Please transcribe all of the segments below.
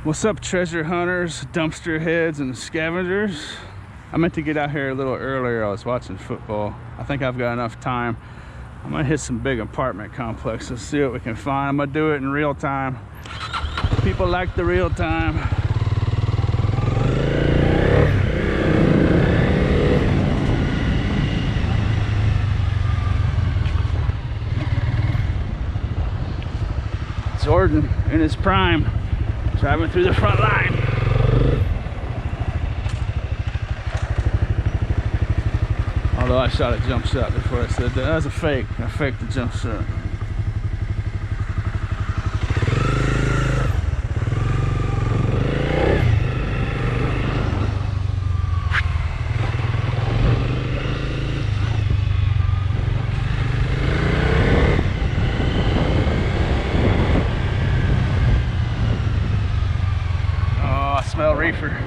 What's up, treasure hunters, dumpster heads, and scavengers? I meant to get out here a little earlier. I was watching football. I think I've got enough time. I'm gonna hit some big apartment complexes, see what we can find. I'm gonna do it in real time. People like the real time. Jordan in his prime, driving through the front line. Although I shot a jump shot before I said that. That was a fake. I faked the jump shot. Oh, I smell reefer.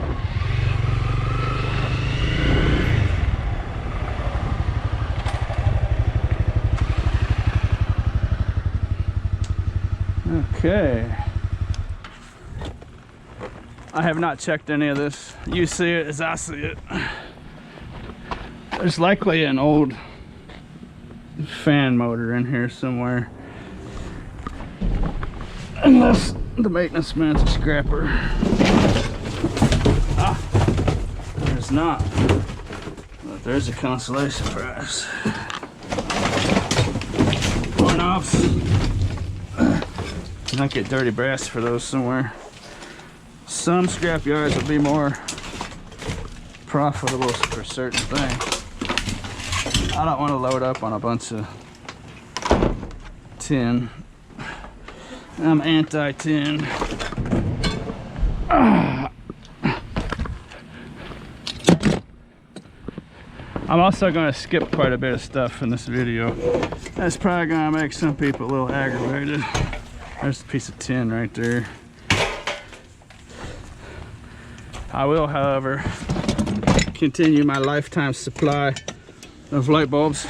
Okay. I have not checked any of this. You see it as I see it. There's likely an old fan motor in here somewhere. Unless the maintenance man's a scrapper. Ah, there's not. But there's a consolation prize. One-offs. You might get dirty brass for those somewhere. Some scrap yards will be more profitable for certain things. I don't want to load up on a bunch of tin. I'm anti-tin. I'm also going to skip quite a bit of stuff in this video. That's probably going to make some people a little aggravated. There's a piece of tin right there. I will, however, continue my lifetime supply of light bulbs.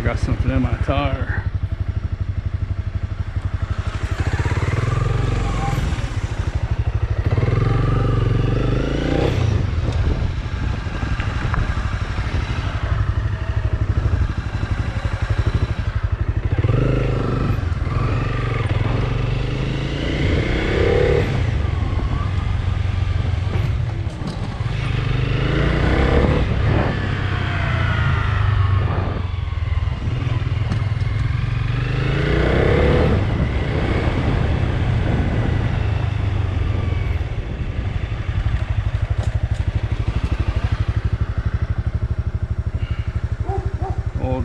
Got something in my tire.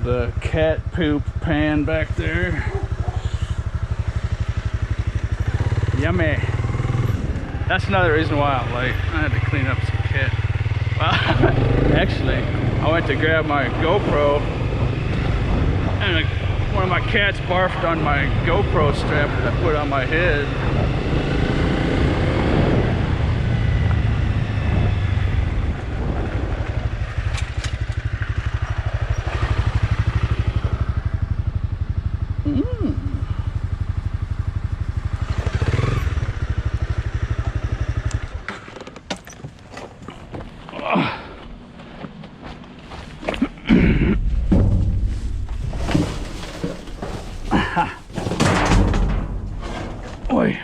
The cat poop pan back there. Yummy. That's another reason why I'm late. I had to clean up some cat. Well, actually, I went to grab my GoPro and one of my cats barfed on my GoPro strap that I put on my head. Oi.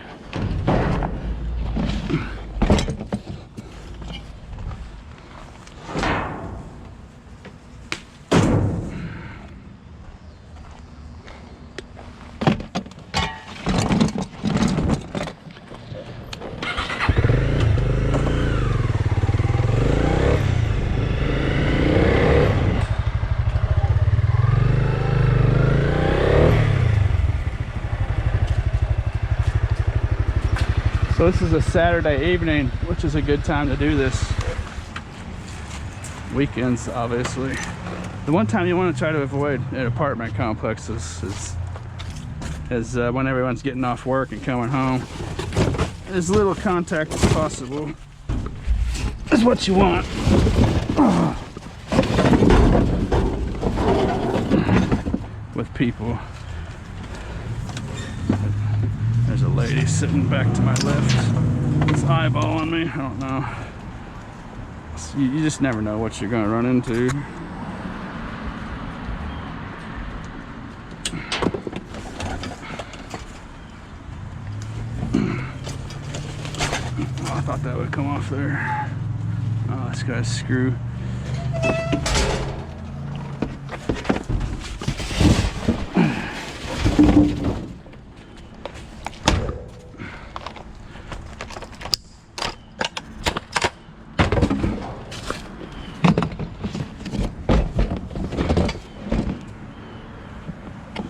So this is a Saturday evening, which is a good time to do this. Weekends, obviously. The one time you want to try to avoid at apartment complexes is when everyone's getting off work and coming home. As little contact as possible is what you want. With people. There's a lady sitting back to my left. It's eyeballing me. I don't know. So you just never know what you're gonna run into. Oh, I thought that would come off there. Oh, this guy's screw.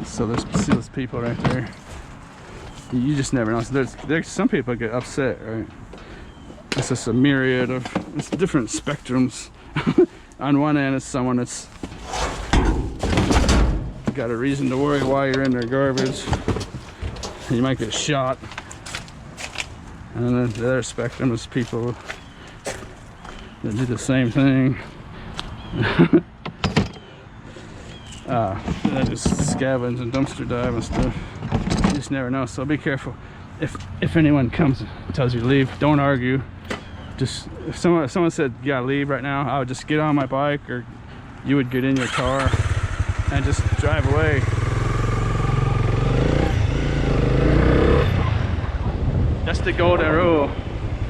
So see those people right there. You just never know. So there's some people get upset, right? It's just a myriad of different spectrums. On one end, it's someone that's got a reason to worry why you're in their garbage. You might get shot. And then the other spectrum is people that do the same thing. They just scavenge and dumpster dive and stuff. You just never know, so be careful. If anyone comes and tells you to leave, don't argue. Just if someone said you gotta leave right now, I would just get on my bike, or you would get in your car and just drive away. That's the golden rule,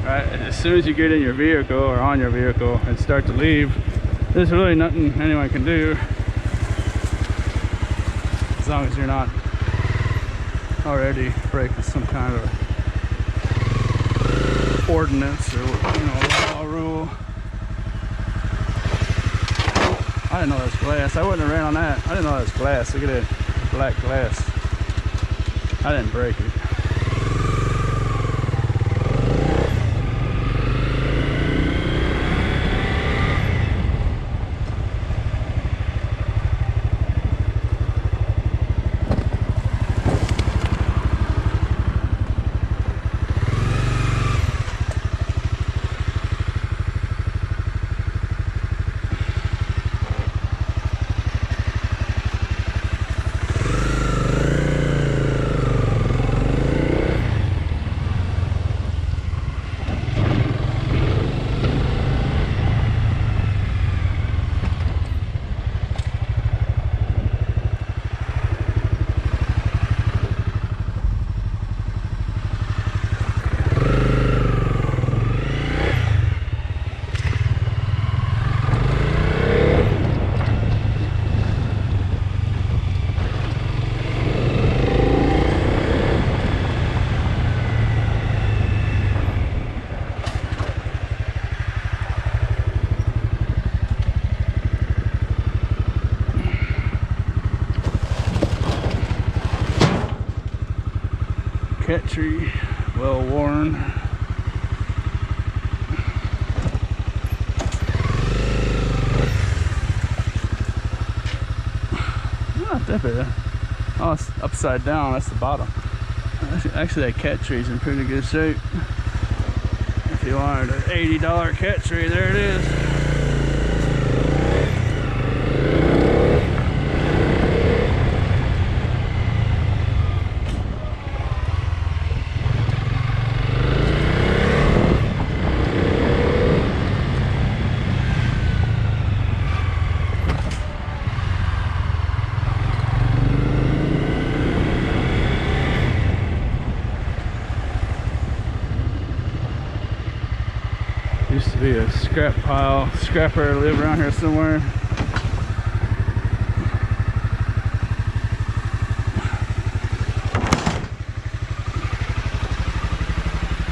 right? As soon as you get in your vehicle or on your vehicle and start to leave, there's really nothing anyone can do. As long as you're not already breaking some kind of ordinance or, you know, law rule. I didn't know that was glass. I wouldn't have ran on that. I didn't know that was glass. Look at that black glass. I didn't break it. Cat tree, well worn. Not that bad. Oh, it's upside down. That's the bottom. Actually, that cat tree's in pretty good shape. If you wanted an $80 cat tree, there it is. Used to be a scrap pile. Scrapper live around here somewhere.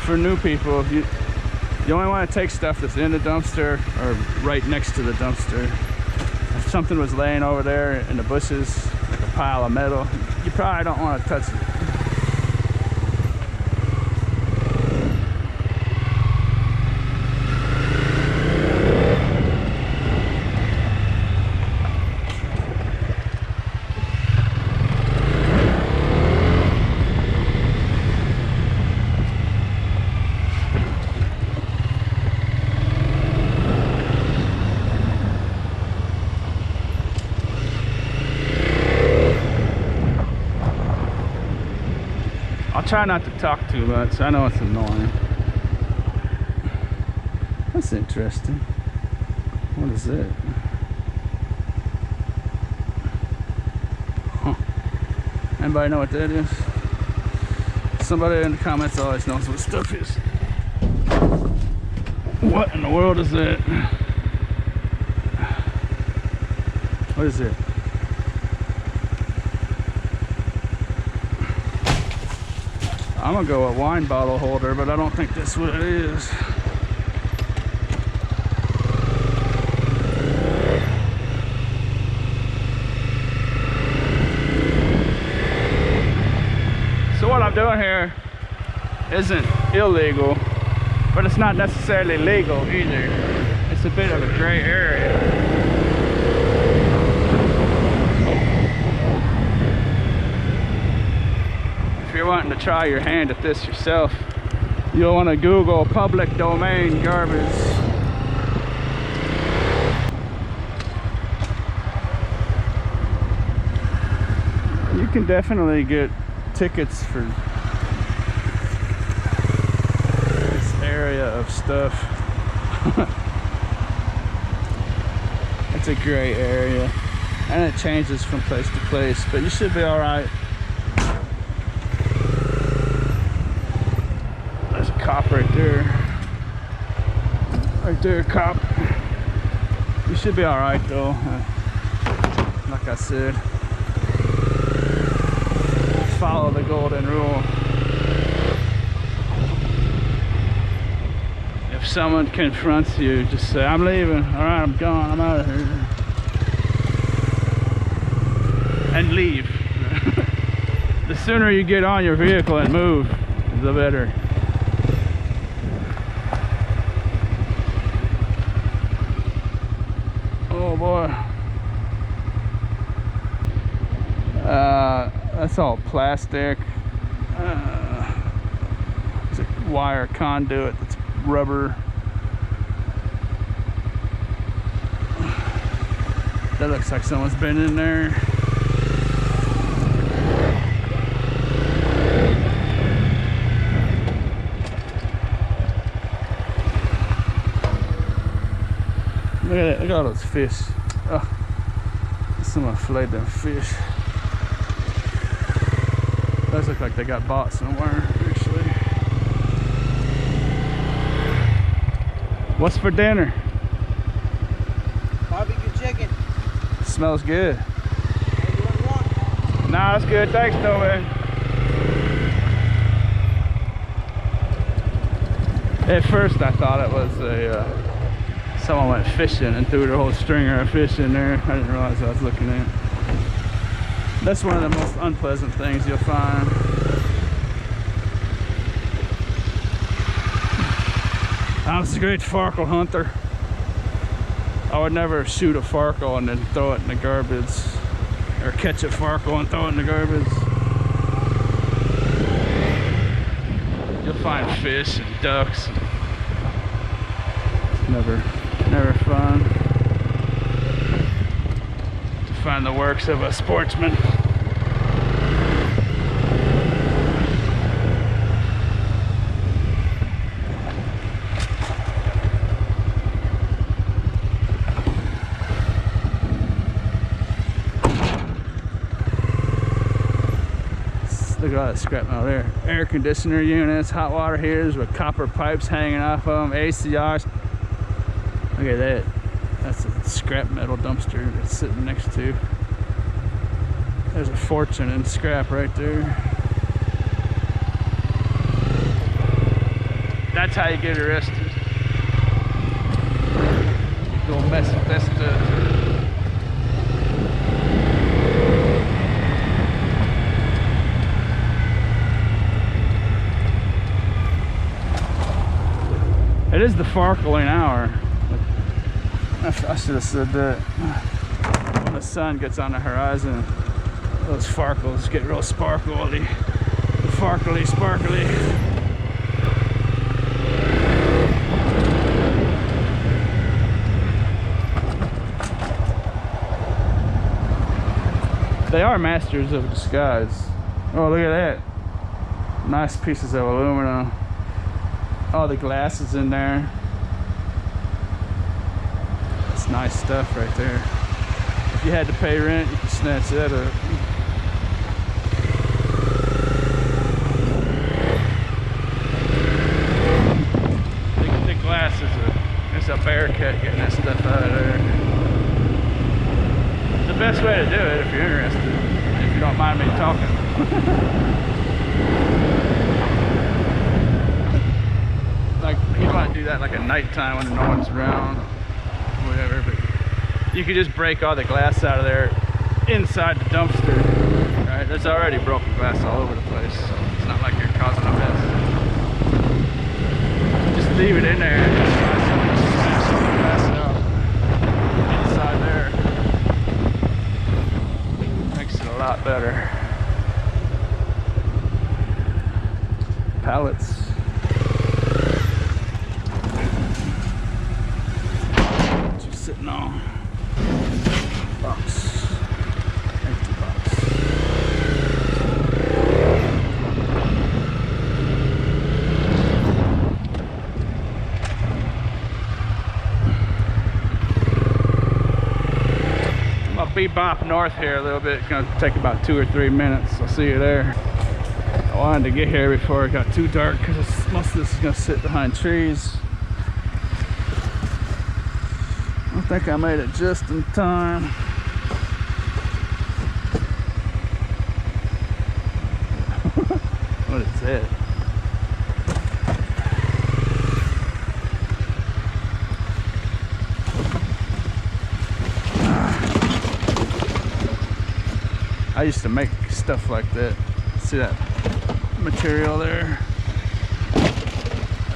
For new people, you only want to take stuff that's in the dumpster or right next to the dumpster. If something was laying over there in the bushes, like a pile of metal, you probably don't want to touch it. try not to talk too much. I know it's annoying. That's interesting. What is it? Huh. Anybody know what that is? Somebody in the comments always knows what stuff is. What in the world is that? What is it? I'm gonna go with wine bottle holder, but I don't think that's what it is. So what I'm doing here isn't illegal, but it's not necessarily legal either. It's a bit of a gray area. If you're wanting to try your hand at this yourself, you'll want to Google public domain garbage. You can definitely get tickets for this area of stuff. It's a gray area and it changes from place to place, but you should be all right. There's a cop right there. Right there, cop. You should be all right though. Like I said, follow the golden rule. If someone confronts you, just say, I'm leaving. All right, I'm gone. I'm out of here. And leave. The sooner you get on your vehicle and move, the better. Oh boy. That's all plastic. It's a wire conduit that's rubber. That looks like someone's been in there. Look at that, look at all those fish. Oh, someone filleted them fish. Those look like they got bought somewhere, actually. What's for dinner? Barbecue chicken. Smells good. Anyone want? Nah, that's good. Thanks, though, man. At first, I thought it was a someone went fishing and threw their whole stringer of fish in there. I didn't realize I was looking at. That's one of the most unpleasant things you'll find. I was a great farkle hunter. I would never shoot a farkle and then throw it in the garbage, or catch a farkle and throw it in the garbage. You'll find fish and ducks. Never fun to find the works of a sportsman. Look at all that scrap metal there. Air conditioner units, hot water heaters with copper pipes hanging off of them, ACRs. Look at that. That's a scrap metal dumpster that's sitting next to. There's a fortune in scrap right there. That's how you get arrested. You go mess with that stuff. It is the farkling hour. I should have said that. When the sun gets on the horizon, those farkles get real sparkly. Farkly, sparkly. They are masters of disguise. Oh, look at that. Nice pieces of aluminum. All the glass is in there. That's nice stuff right there. If you had to pay rent, you could snatch that up. The glass is a bear cut getting that stuff out of there. The best way to do it, if you're interested, if you don't mind me talking. Like, you might do that like at nighttime when no one's around, whatever, but you could just break all the glass out of there inside the dumpster, right? There's already broken glass all over the place, so it's not like you're causing a mess. Just leave it in there and just try to smash some of the glass out inside there. Makes it a lot better. Pallets. What you sitting on? Box. Empty box. I'll bebop north here a little bit. It's gonna take about 2 or 3 minutes. I'll see you there. I wanted to get here before it got too dark because most of this is gonna sit behind trees. I think I made it just in time. What is that? I used to make stuff like that. See that material there?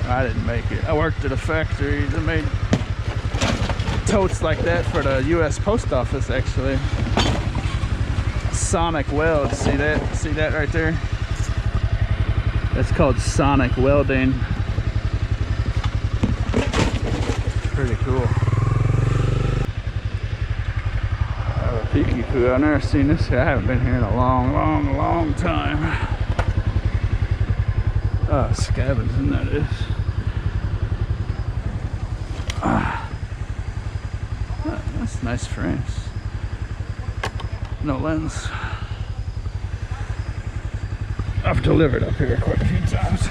I didn't make it. I worked at a factory that made totes like that for the US Post Office, actually. Sonic weld. See that? See that right there? That's called sonic welding. Pretty cool. Peaky Poo. I've never seen this here. I haven't been here in a long time. Oh, Scavenging, that is. That's nice frames. No lens. I've delivered up here quite a few times.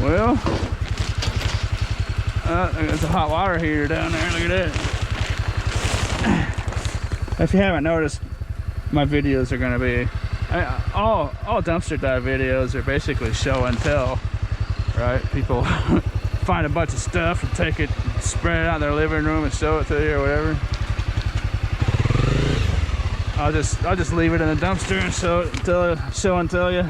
Well, there's a hot water heater down there. Look at that. If you haven't noticed, my videos are going to be all dumpster dive videos are basically show and tell, right? People find a bunch of stuff and take it, spread it out in their living room and show it to you or whatever. I'll just leave it in the dumpster and show and tell you.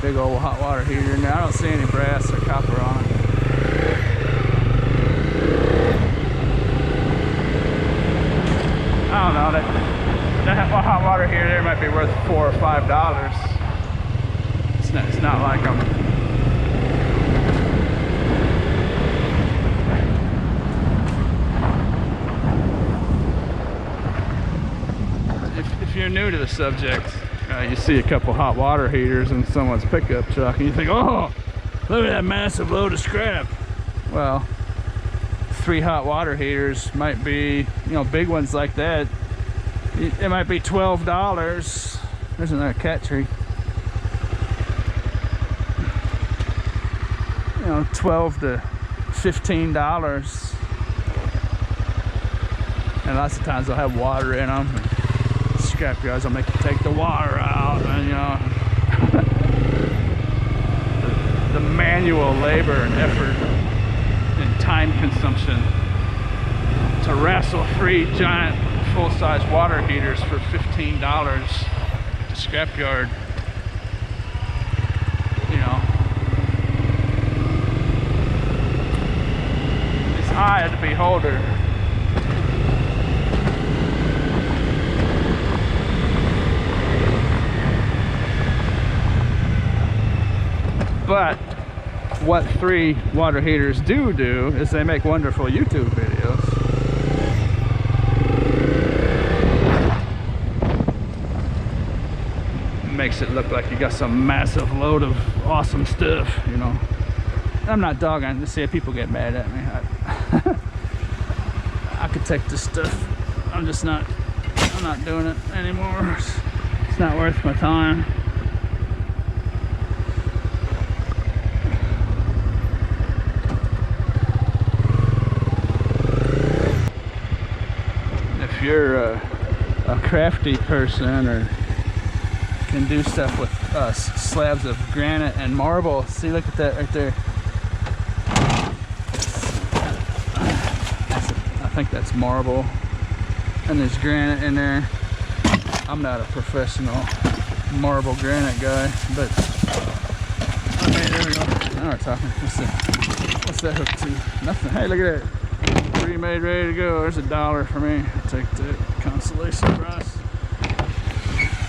Big old hot water heater in there. I don't see any brass or copper on it. I don't know, that hot water heater there might be worth $4 or $5. It's not like them. If you're new to the subject, you see a couple hot water heaters in someone's pickup truck and you think, oh, look at that massive load of scrap. Well, 3 hot water heaters might be, you know, big ones like that, it might be $12. There's another cat tree. You know, $12 to $15. And lots of times they'll have water in them. Scrap yards will make you take the water out, and you know, the manual labor and effort and time consumption to wrestle 3 giant full-size water heaters for $15 to scrapyard. eye of the beholder. But what 3 water heaters do is they make wonderful YouTube videos. Makes it look like you got some massive load of awesome stuff, you know. I'm not dogging to see if people get mad at me. I could take this stuff. I'm not doing it anymore. It's not worth my time. If you're a crafty person or can do stuff with slabs of granite and marble, see, look at that right there. I think that's marble, and there's granite in there. I'm not a professional marble granite guy, but okay, there we go. Now we're talking. What's that hook to? Nothing. Hey, look at that. Pre-made, ready to go. There's $1 for me. I'll take the consolation prize.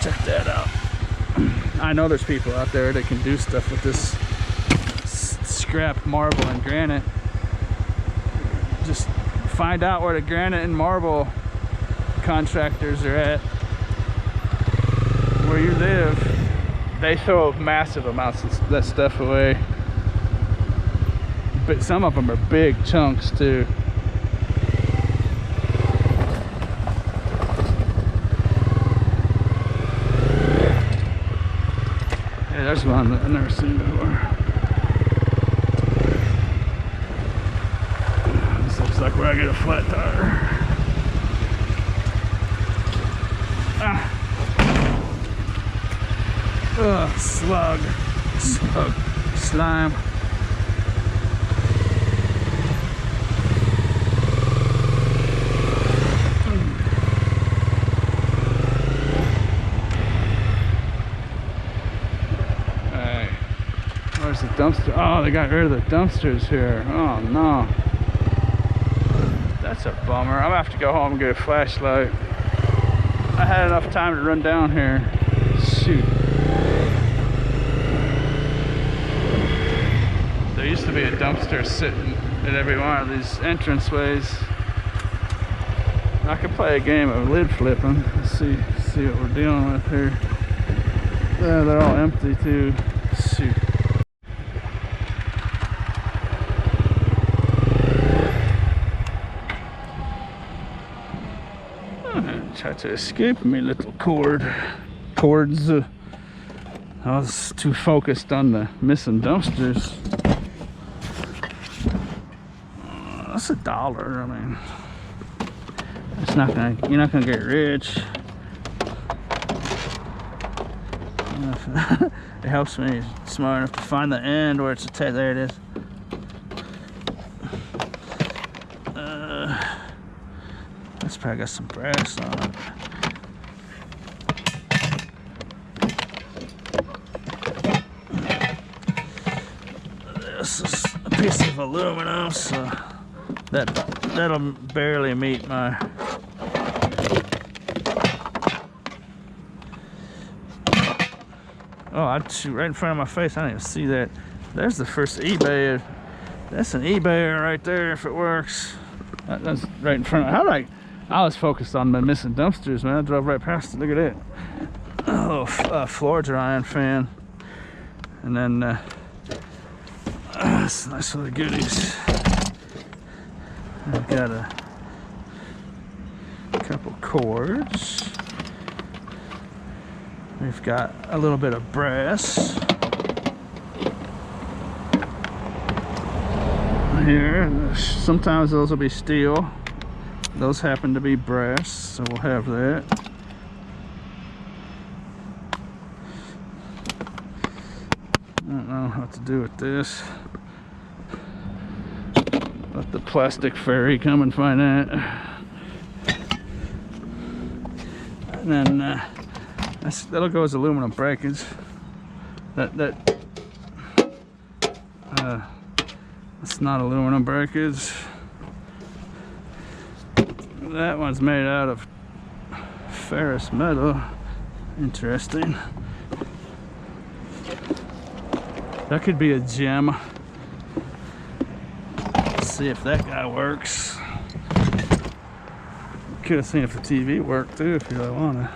Check that out. I know there's people out there that can do stuff with this scrap marble and granite. Just find out where the granite and marble contractors are at where you live. They throw massive amounts of that stuff away, but some of them are big chunks too. Yeah, there's one that I've never seen before. This looks like where I get a flat tire. Ugh, slug, slime. Hey, where's the dumpster? Oh, they got rid of the dumpsters here. Oh no, that's a bummer. I'm gonna have to go home and get a flashlight. I had enough time to run down here. Shoot. There used to be a dumpster sitting at every one of these entranceways. I could play a game of lid flipping. Let's see what we're dealing with here. Yeah, they're all empty too. Shoot. Try to escape me, little cords. I was too focused on the missing dumpsters. That's $1. I mean, it's not gonna. You're not gonna get rich. It helps me smart enough to find the end where it's attached. There it is. This probably got some brass on it. This is a piece of aluminum, so that'll barely meet my. Oh, I'd shoot right in front of my face. I didn't even see that. There's the first eBay. That's an eBayer right there if it works. That's right in front of. How did I was focused on the missing dumpsters, man. I drove right past it. Look at it. Oh, floor drying fan. And then some nice little goodies. I've got a couple cords. We've got a little bit of brass here. Sometimes those will be steel. Those happen to be brass, so we'll have that. I don't know what to do with this. Let the plastic fairy come and find that. And then that'll go as aluminum breakage. That's not aluminum breakage. That one's made out of ferrous metal. Interesting. That could be a gem. Let's see if that guy works. Could have seen if the TV worked too if you really want to.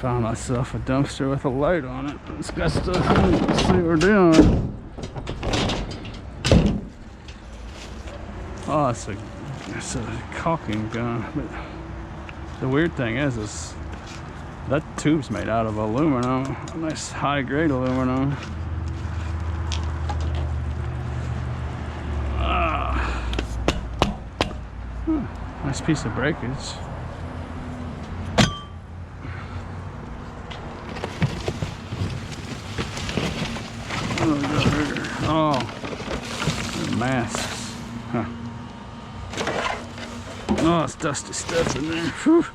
Found myself a dumpster with a light on it. It's got stuff in it. Let's see what we're doing. Oh, it's a caulking gun. But the weird thing is that tube's made out of aluminum. A nice high-grade aluminum. Nice piece of breakage. Oh, they're masks. Huh. Oh, it's dusty stuff in there. Whew.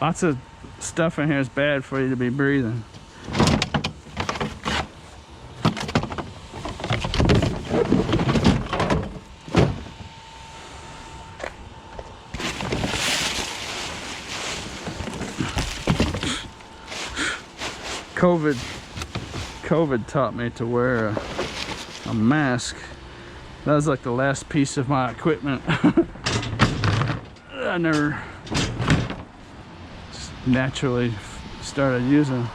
Lots of stuff in here is bad for you to be breathing. COVID taught me to wear a mask. That was like the last piece of my equipment. I never just naturally started using.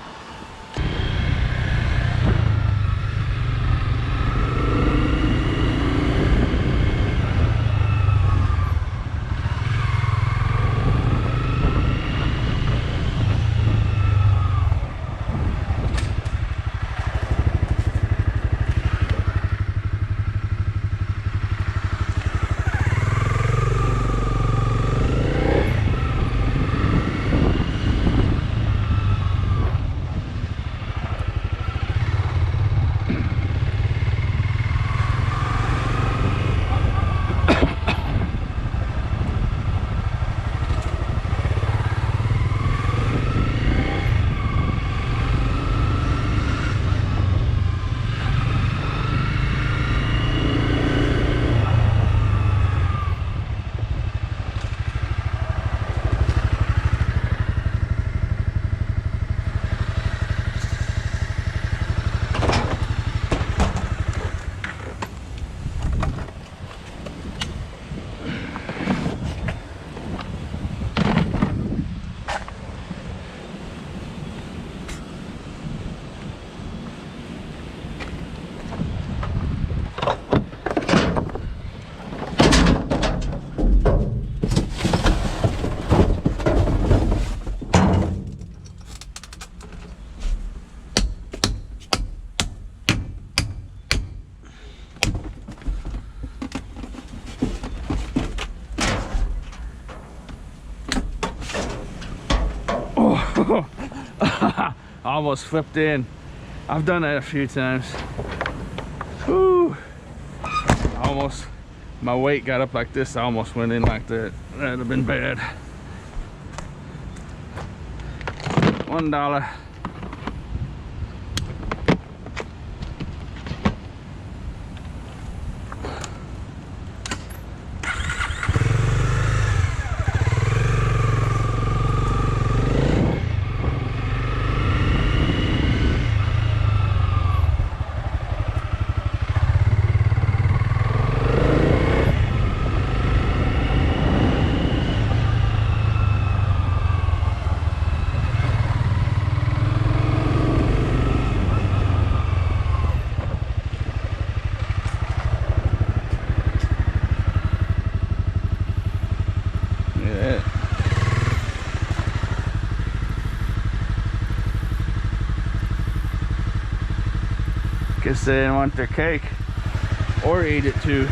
Almost flipped in. I've done that a few times. Whew. Almost, my weight got up like this. I almost went in like that. That'd have been bad. $1. Guess they didn't want their cake or eat it too.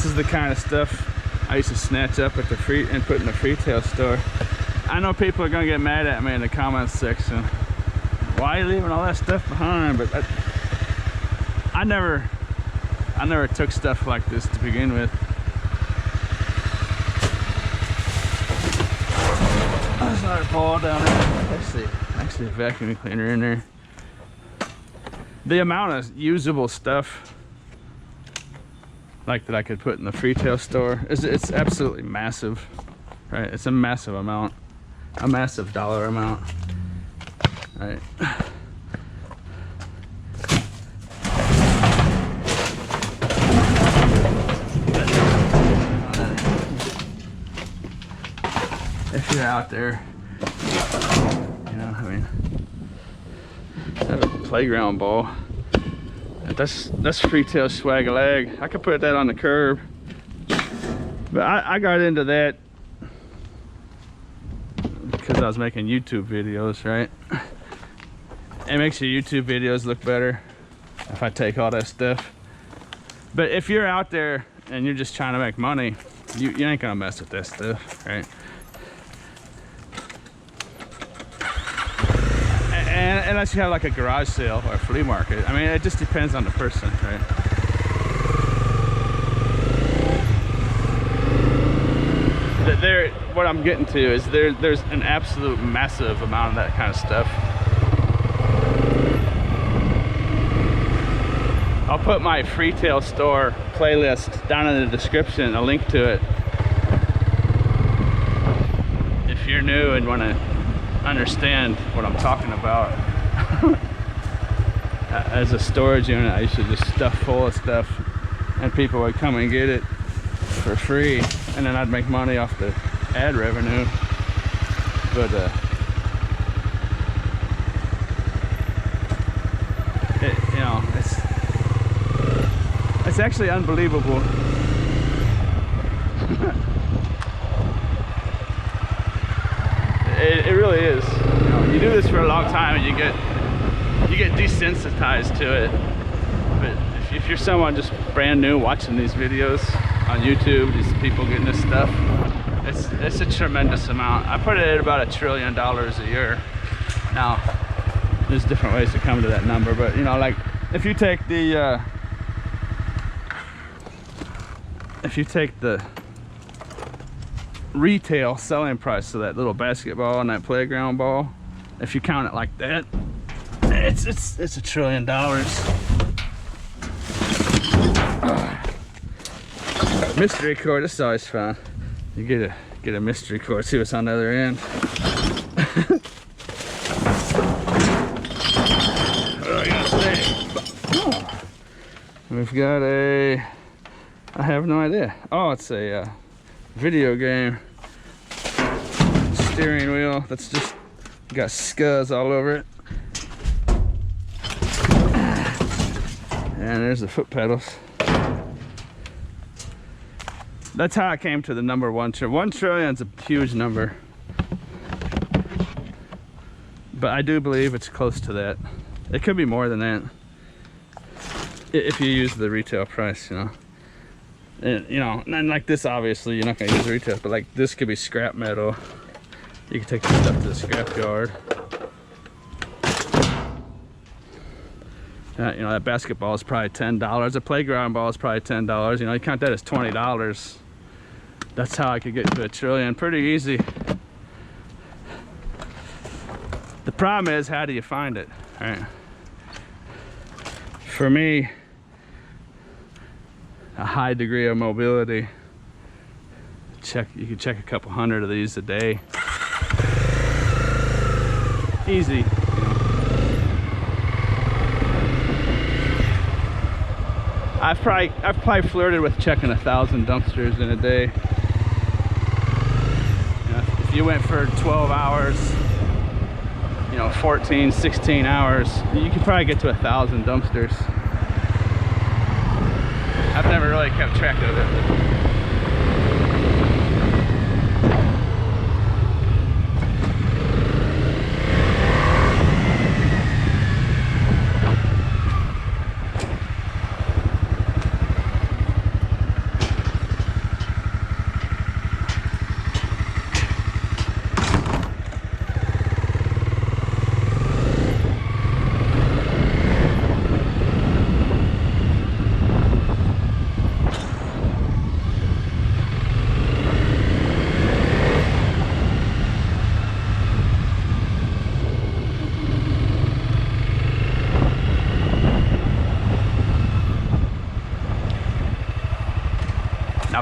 This is the kind of stuff I used to snatch up at the free and put in the retail store. I know people are gonna get mad at me in the comments section. Why are you leaving all that stuff behind? But I never took stuff like this to begin with. There's another ball down there. Actually a vacuum cleaner in there. The amount of usable stuff like that I could put in the retail store it's absolutely massive, right? It's a massive amount, a massive dollar amount, right? If you're out there, you know, I mean, I have a playground ball. That's retail swag leg. I could put that on the curb, but I got into that because I was making YouTube videos, right? It makes your YouTube videos look better if I take all that stuff. But if you're out there and you're just trying to make money, you ain't gonna mess with that stuff, right? And unless you have like a garage sale or a flea market. I mean, it just depends on the person, right? What I'm getting to is there's an absolute massive amount of that kind of stuff. I'll put my retail store playlist down in the description, a link to it. If you're new and want to understand what I'm talking about. As a storage unit, I used to just stuff full of stuff and people would come and get it for free, and then I'd make money off the ad revenue. But you know, it's actually unbelievable. It really is. You know, you do this for a long time and you get desensitized to it. But if you're someone just brand new watching these videos on YouTube, these people getting this stuff, it's a tremendous amount. I put it at about $1 trillion a year. Now, there's different ways to come to that number, but you know, like if you take the retail selling price of that little basketball and that playground ball, if you count it like that, it's $1 trillion. Mystery cord, this is always fun. You get a mystery cord, see what's on the other end. What do I gotta say? We've got I have no idea. Oh, it's a video game steering wheel that's just got scuzz all over it. And there's the foot pedals. That's how I came to the number 1 trillion. 1 trillion is a huge number, but I do believe it's close to that. It could be more than that if you use the retail price, you know. And, you know, and like this, obviously you're not going to use retail, but like this could be scrap metal. You can take this stuff to the scrap yard. You know, that basketball is probably $10. A playground ball is probably $10. You know, you count that as $20. That's how I could get to $1 trillion pretty easy. The problem is, how do you find it? All right. For me, a high degree of mobility. You can check a couple hundred of these a day. Easy. I've probably flirted with checking 1,000 dumpsters in a day. You know, if you went for 12 hours, you know, 14, 16 hours, you could probably get to 1,000 dumpsters. I've never really kept track of it.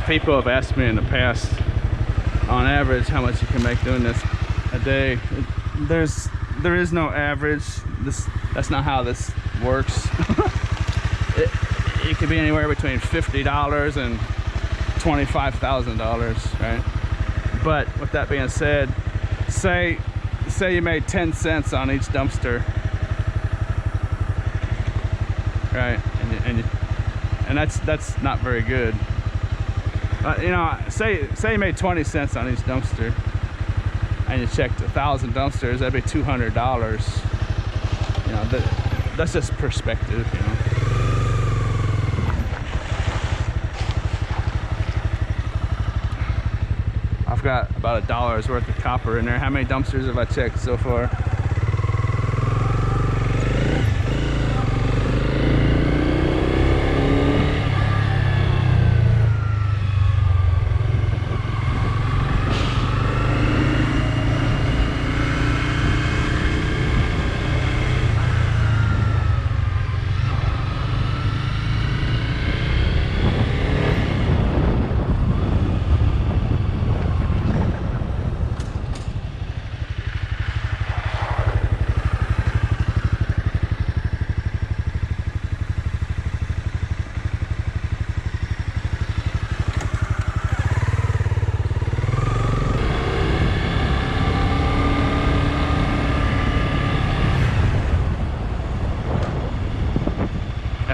People have asked me in the past, on average, how much you can make doing this a day. There is no average. That's not how this works. It could be anywhere between $50 and $25,000, right? But with that being said, say you made 10 cents on each dumpster, right? And that's not very good. You know, say you made 20 cents on each dumpster, and you checked 1,000 dumpsters, that'd be $200. You know, that's just perspective, you know. I've got about $1 worth of copper in there. How many dumpsters have I checked so far?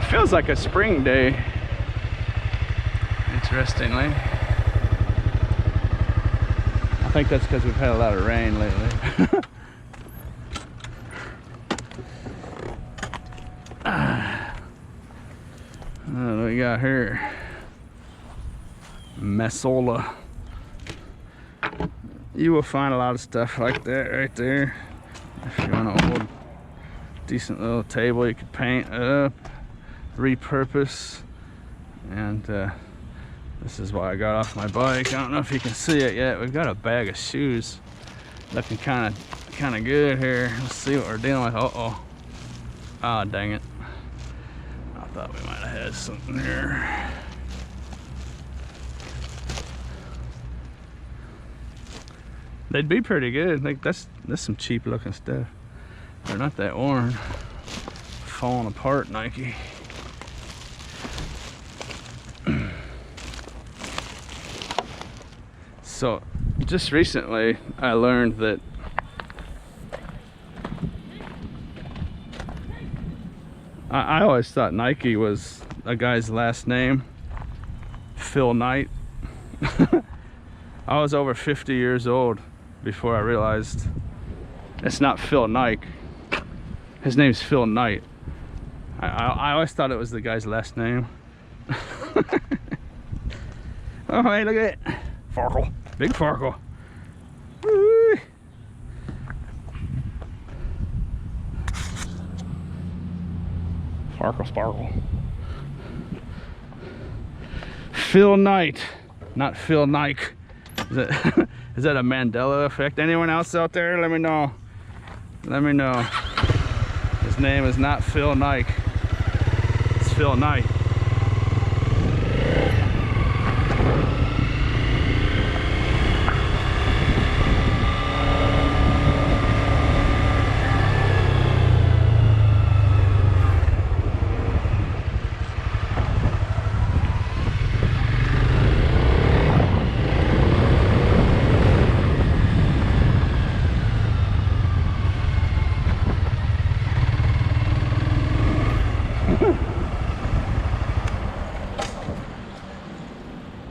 Feels like a spring day, interestingly. I think that's because we've had a lot of rain lately. What do we got here? Messola. You will find a lot of stuff like that right there. If you want an old, decent little table you could paint up, repurpose. And this is why I got off my bike. I don't know if you can see it yet. We've got a bag of shoes looking kind of good here. Let's see what we're dealing with. Uh-oh. Ah, dang it. I thought we might have had something here. They'd be pretty good. Like that's some cheap looking stuff. They're not that worn. Falling apart, Nike. So just recently I learned that I always thought Nike was a guy's last name, Phil Knight. I was over 50 years old before I realized it's not Phil Knight. His name's Phil Knight. I always thought it was the guy's last name. Oh, hey, look at it. Farkle. Big Farkle. Woo. Farkle Sparkle. Phil Knight, not Phil Nike. Is that a Mandela effect? Anyone else out there? Let me know. Let me know. His name is not Phil Nike. It's Phil Knight.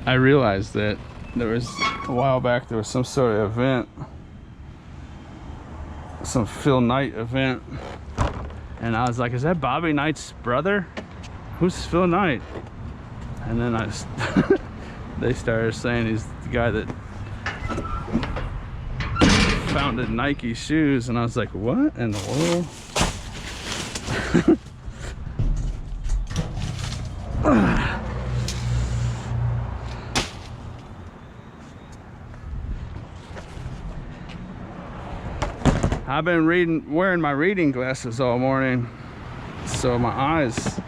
I realized that there was, a while back, there was some sort of event, some Phil Knight event, and I was like, is that Bobby Knight's brother? Who's Phil Knight? And then they started saying he's the guy that founded Nike shoes, and I was like, what in the world? I've been wearing my reading glasses all morning, so my eyes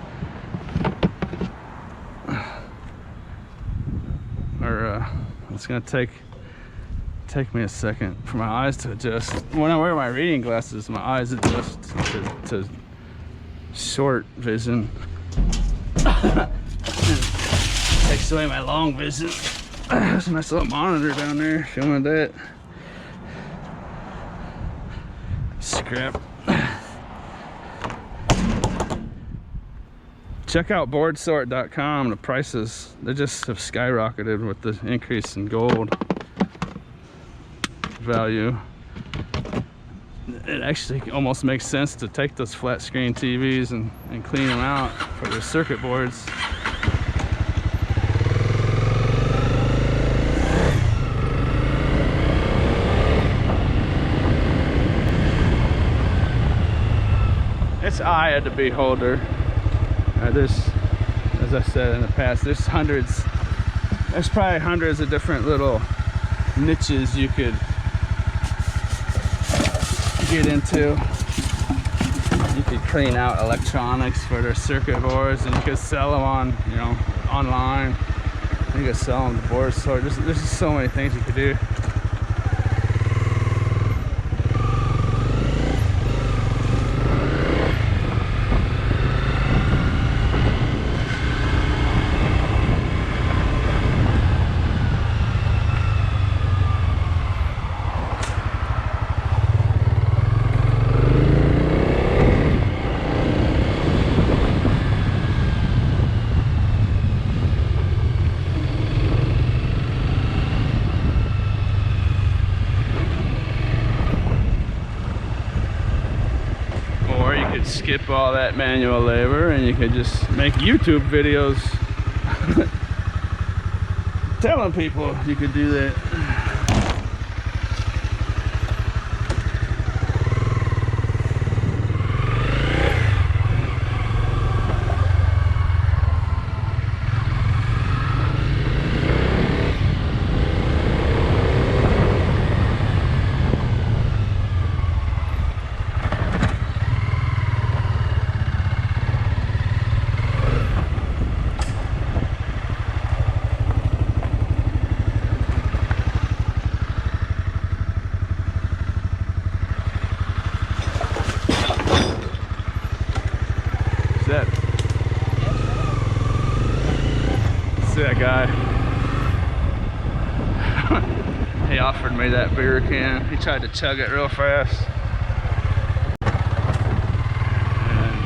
It's gonna take me a second for my eyes to adjust. When I wear my reading glasses, my eyes adjust to short vision. Takes away my long vision. There's a nice little monitor down there if you want that. Scrap. Check out boardsort.com. The prices, they just have skyrocketed with the increase in gold value. It actually almost makes sense to take those flat screen TVs and clean them out for their circuit boards. It's eye of the beholder. There's, as I said in the past, there's probably hundreds of different little niches you could get into. You could clean out electronics for their circuit boards, and you could sell them on, you know, online. You could sell them to board sort. There's just so many things you could do. Skip all that manual labor and you could just make YouTube videos telling people you could do that. That guy, he offered me that beer can. He tried to chug it real fast,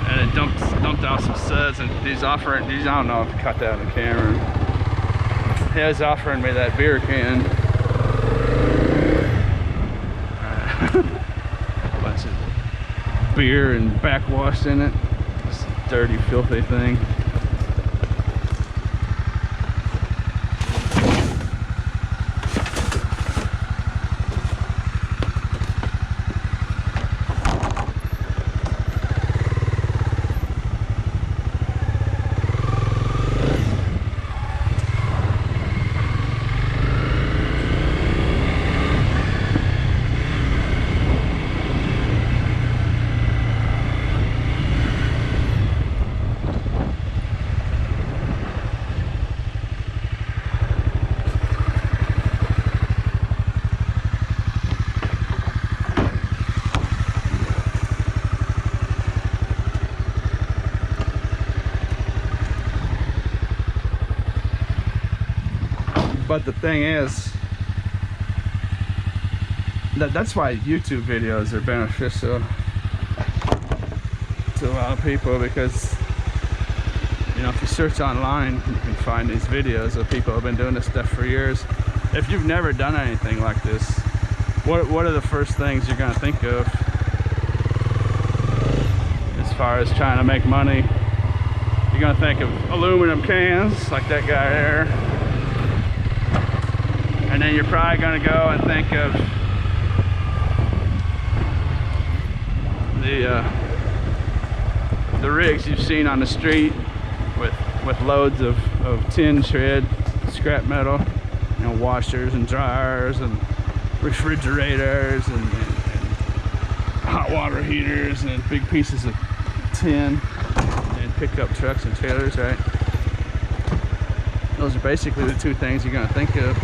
and it dumped out some suds. And I don't know if I caught that on the camera. He was offering me that beer can. Bunch of beer and backwash in it. Just a dirty, filthy thing. But the thing is, that's why YouTube videos are beneficial to a lot of people, because, you know, if you search online, you can find these videos of people who have been doing this stuff for years. If you've never done anything like this, what are the first things you're going to think of as far as trying to make money? You're going to think of aluminum cans like that guy there. And then you're probably going to go and think of the rigs you've seen on the street with loads of tin shred, scrap metal, you know, washers and dryers and refrigerators and hot water heaters and big pieces of tin and pickup trucks and trailers, right? Those are basically the two things you're going to think of.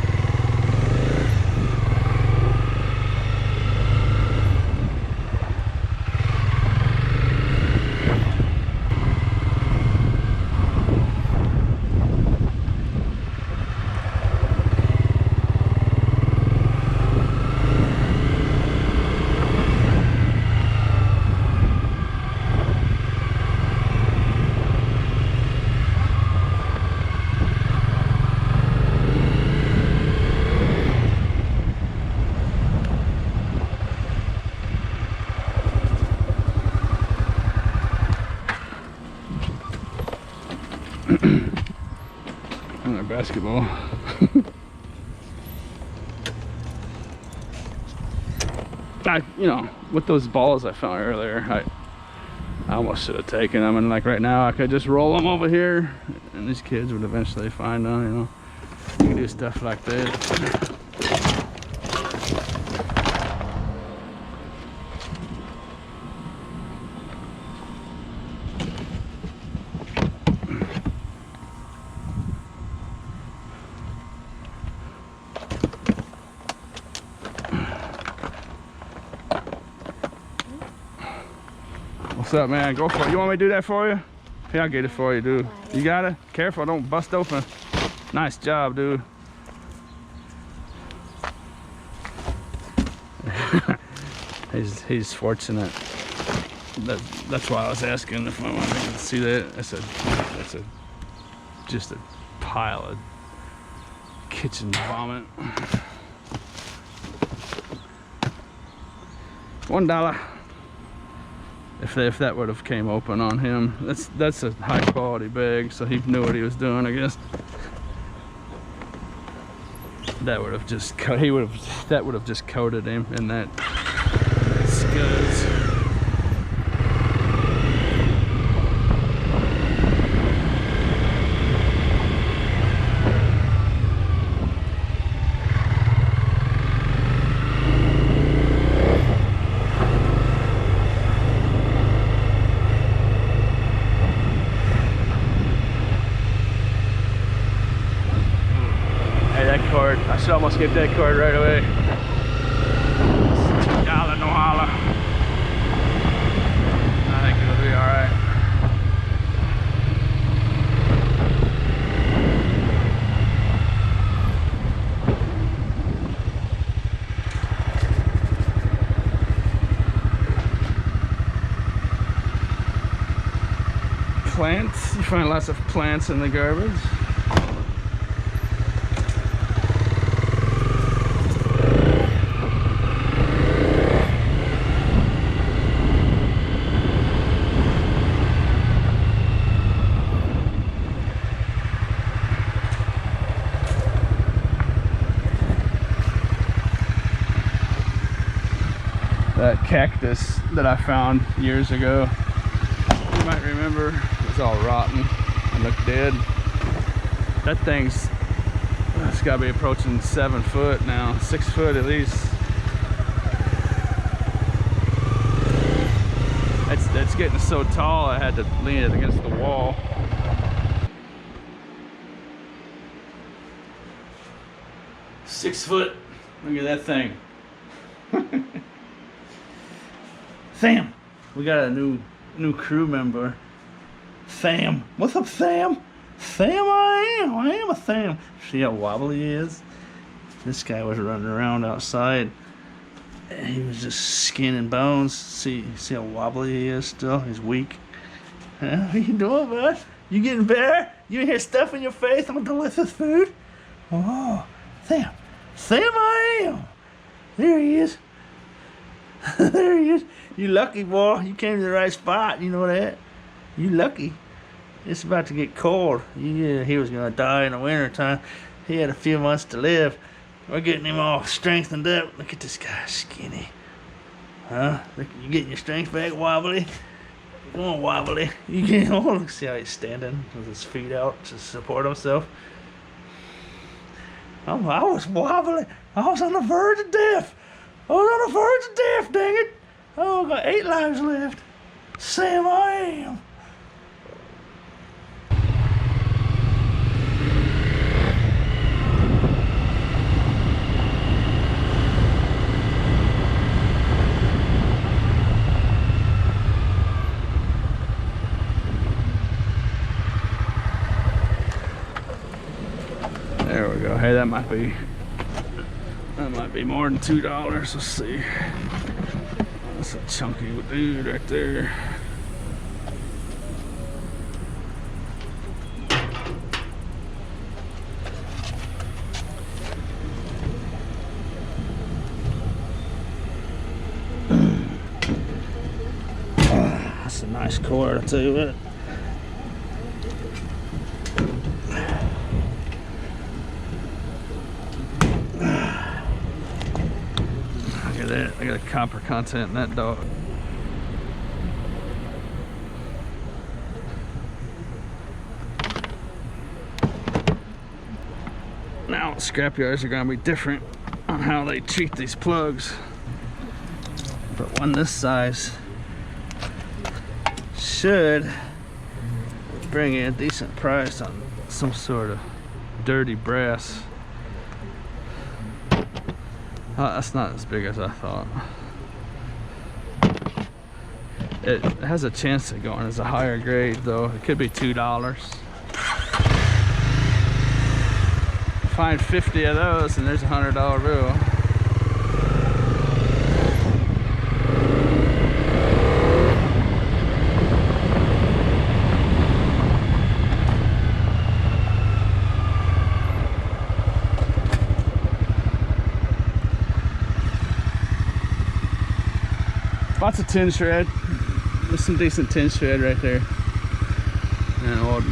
And a basketball. You know, with those balls I found earlier, I almost should have taken them, and like right now I could just roll them over here and these kids would eventually find them, you know. You can do stuff like this. What's up, man? Go for it. You want me to do that for you? Here, I'll get it for you, dude. You got it? Careful, don't bust open. Nice job, dude. he's fortunate. That's why I was asking if I wanted to see that. That's just a pile of kitchen vomit. $1. If that would have came open on him, that's a high quality bag, so he knew what he was doing, I guess. That would have just coated him in that scuds. I should almost get that cord right away. $2 no holla. I think it'll be alright. Plants, you find lots of plants in the garbage. That cactus that I found years ago, you might remember, it was all rotten and looked dead. That thing's, it's got to be approaching 7 foot now, 6 foot at least. It's getting so tall I had to lean it against the wall. Six foot, look at that thing. Sam, we got a new crew member. Sam, what's up, Sam? Sam, I am a Sam. See how wobbly he is? This guy was running around outside, and he was just skin and bones. See how wobbly he is still? He's weak. What are you doing, bud? You getting better? You in here stuffing your face on delicious food? Oh, Sam, I am. There he is. There he is. You lucky, boy. You came to the right spot. You know that? You lucky. It's about to get cold. Yeah, he was gonna die in the winter time. He had a few months to live. We're getting him all strengthened up. Look at this guy, skinny. Huh? Look, you getting your strength back, wobbly? Come on, wobbly. You getting on? See how he's standing with his feet out to support himself. I was wobbly. I was on the verge of death. Dang it. Oh, I got 8 lives left. Sam, I am. There we go. Hey, that might be more than $2. Let's see. That's a chunky dude right there. That's a nice cord, I'll tell you what. I got copper content in that dog. Now scrapyards are gonna be different on how they treat these plugs. But one this size should bring in a decent price on some sort of dirty brass. That's not as big as I thought. It has a chance of going as a higher grade though. It could be $2. Find 50 of those and there's a $100 bill. Lots of tin shred. There's some decent tin shred right there. And an old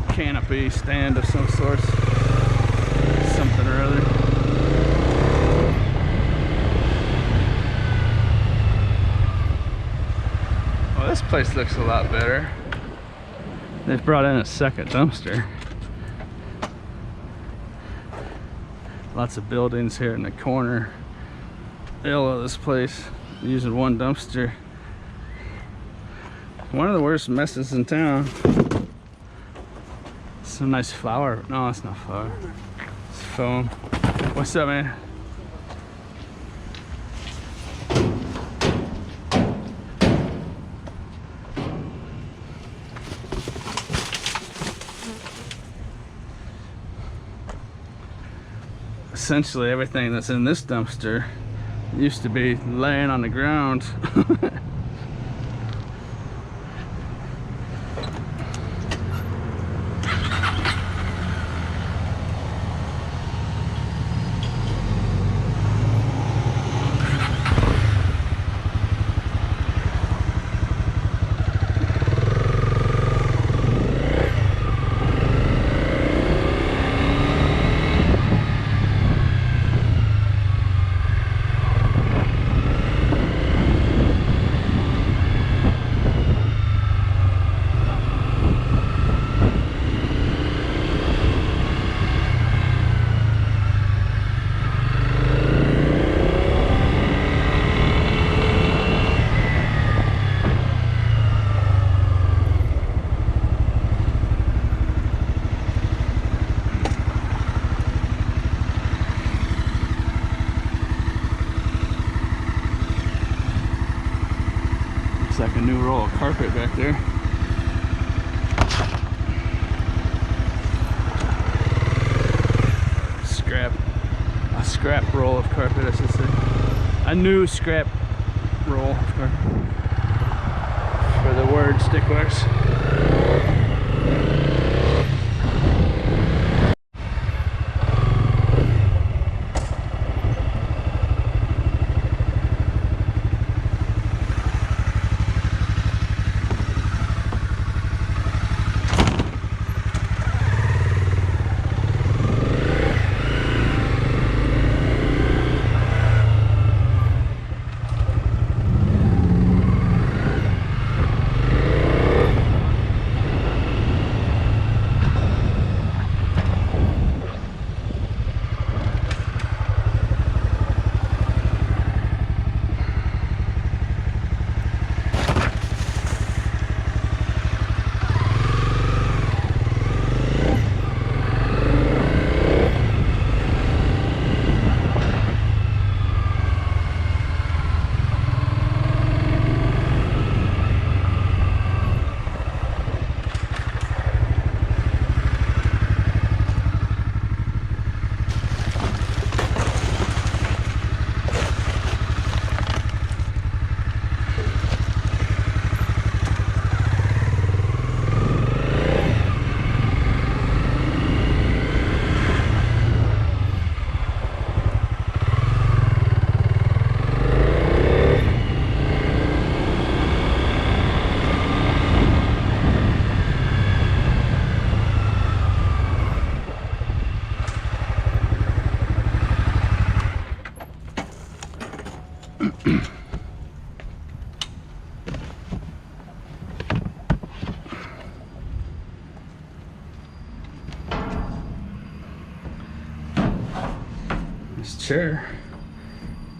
canopy stand of some sort. Something or other. Well, this place looks a lot better. They've brought in a second dumpster. Lots of buildings here in the corner of this place, using one dumpster. One of the worst messes in town. Some nice flour. No, it's not flour. It's foam. What's up, man? Essentially everything that's in this dumpster used to be laying on the ground. Like a new roll of carpet back there. A scrap roll of carpet, I should say. A new scrap roll of carpet. For the word sticklers. This chair.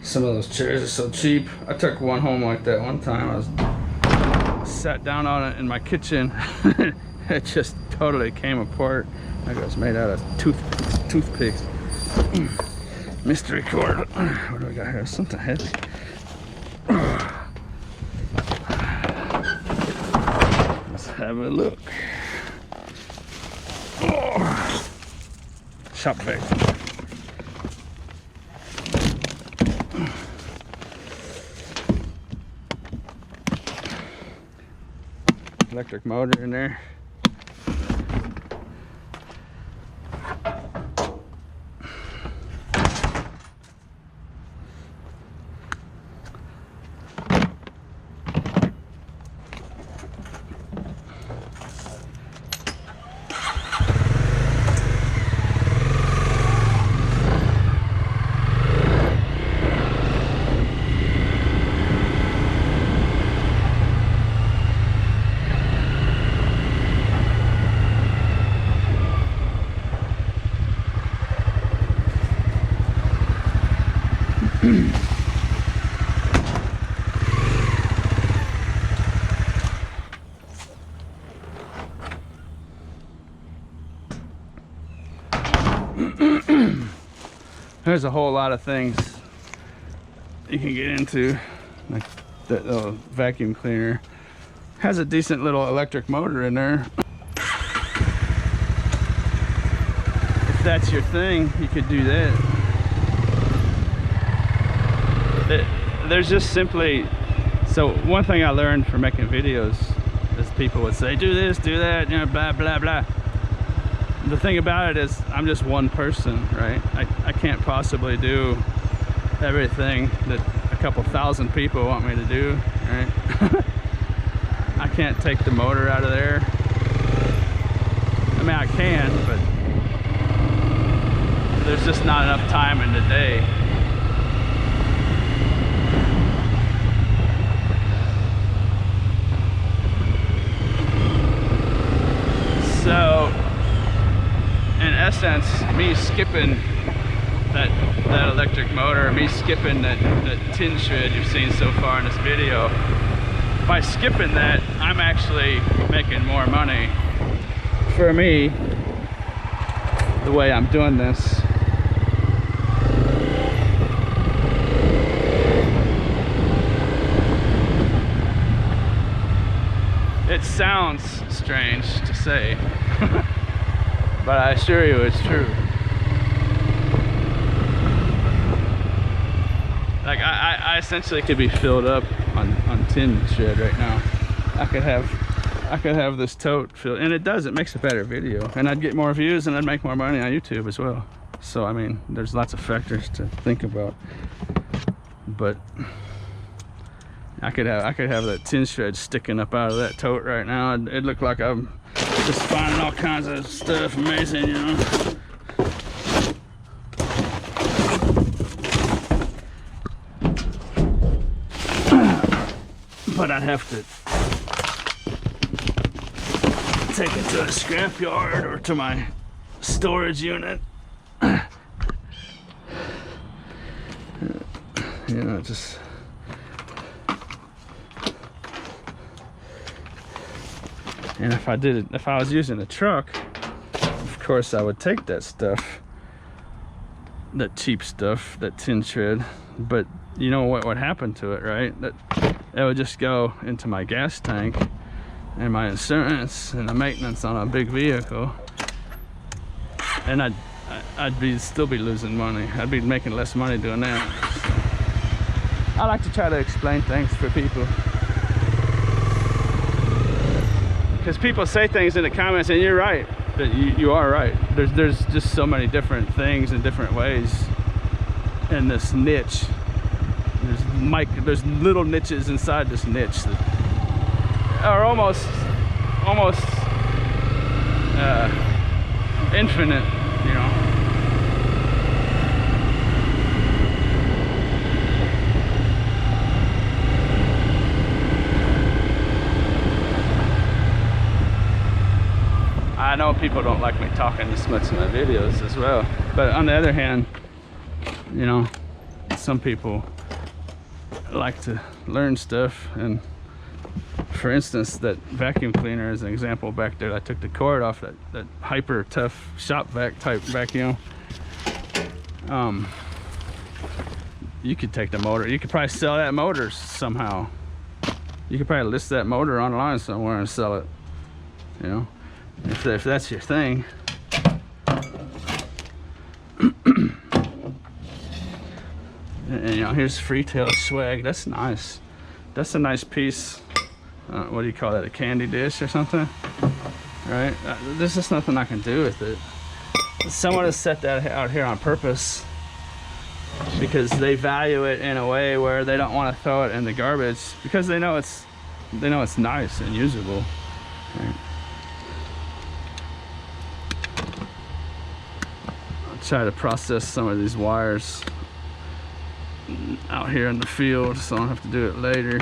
Some of those chairs are so cheap. I took one home like that one time. I sat down on it in my kitchen. It just totally came apart. Like it was made out of toothpicks. Mystery cord. What do we got here? Something heavy. Let's have a look. Oh. Shop vac. Electric motor in there. There's a whole lot of things you can get into, like the vacuum cleaner has a decent little electric motor in there. If that's your thing, you could do that. There's just simply, so one thing I learned from making videos is people would say, do this, do that, you know, blah, blah, blah. The thing about it is I'm just one person, right? I can't possibly do everything that a couple thousand people want me to do, right? I can't take the motor out of there. I mean, I can, but there's just not enough time in the day. So, in essence, me skipping that electric motor, me skipping that tin shred you've seen so far in this video, by skipping that, I'm actually making more money. For me, the way I'm doing this, it sounds strange to say, but I assure you it's true. Like I essentially could be filled up on tin shred right now. I could have this tote filled, and it does. It makes a better video, and I'd get more views, and I'd make more money on YouTube as well. So I mean, there's lots of factors to think about. But I could have that tin shred sticking up out of that tote right now. It'd look like I'm just finding all kinds of stuff amazing, you know. But I'd have to take it to a scrap yard or to my storage unit. You know, just and if I was using a truck, of course I would take that stuff, that cheap stuff, that tin shred, but you know what would happen to it, right? That would just go into my gas tank and my insurance and the maintenance on a big vehicle, and I'd still be losing money. I'd be making less money doing that. So I like to try to explain things for people, because people say things in the comments, and you're right, that you are right. There's just so many different things in different ways in this niche. There's little niches inside this niche that are almost infinite, you know. know people don't like me talking this much in my videos as well, but on the other hand, you know, some people like to learn stuff. And for instance, that vacuum cleaner is an example back there. I took the cord off that hyper tough shop vac type vacuum. You could take the motor, you could probably sell that motor somehow. You could probably list that motor online somewhere and sell it, you know, if that's your thing. And you know, here's Freetail swag. That's nice. That's a nice piece. What do you call that, a candy dish or something, right? There's just nothing I can do with it. Someone has set that out here on purpose because they value it in a way where they don't want to throw it in the garbage because they know it's nice and usable, right? I'll try to process some of these wires out here in the field so I don't have to do it later.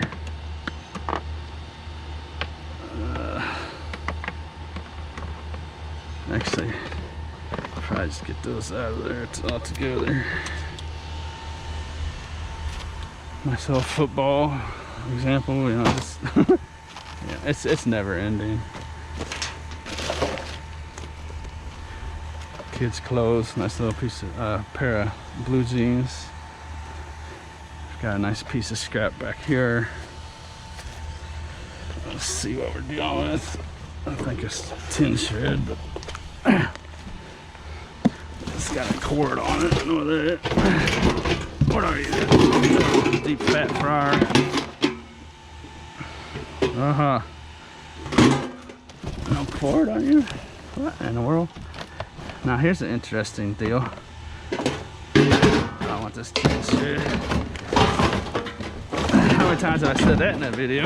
Actually, probably just get those out of there all together. Nice little football example, you know, just yeah, it's never ending. Kids' clothes, nice little piece of pair of blue jeans. Got a nice piece of scrap back here. Let's see what we're dealing with. I think it's tin shred, but it's got a cord on it. I know that. What are you? Deep fat fryer. No cord on you? What in the world? Now here's an interesting deal. I want this tin shred. How many times have I said that in that video?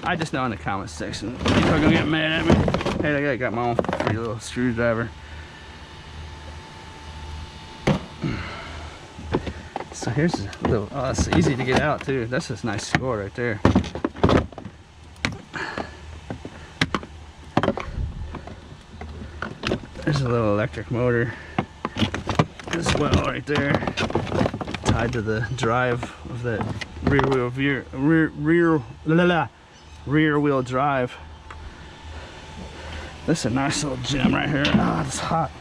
I just know in the comments section people are gonna get mad at me. Hey, I got my own free little screwdriver. So here's a little, oh, it's easy to get out too. That's just a nice score right there. There's a little electric motor as well right there, tied to the drive of that rear wheel drive. This is a nice little gem right here. Ah, it's hot.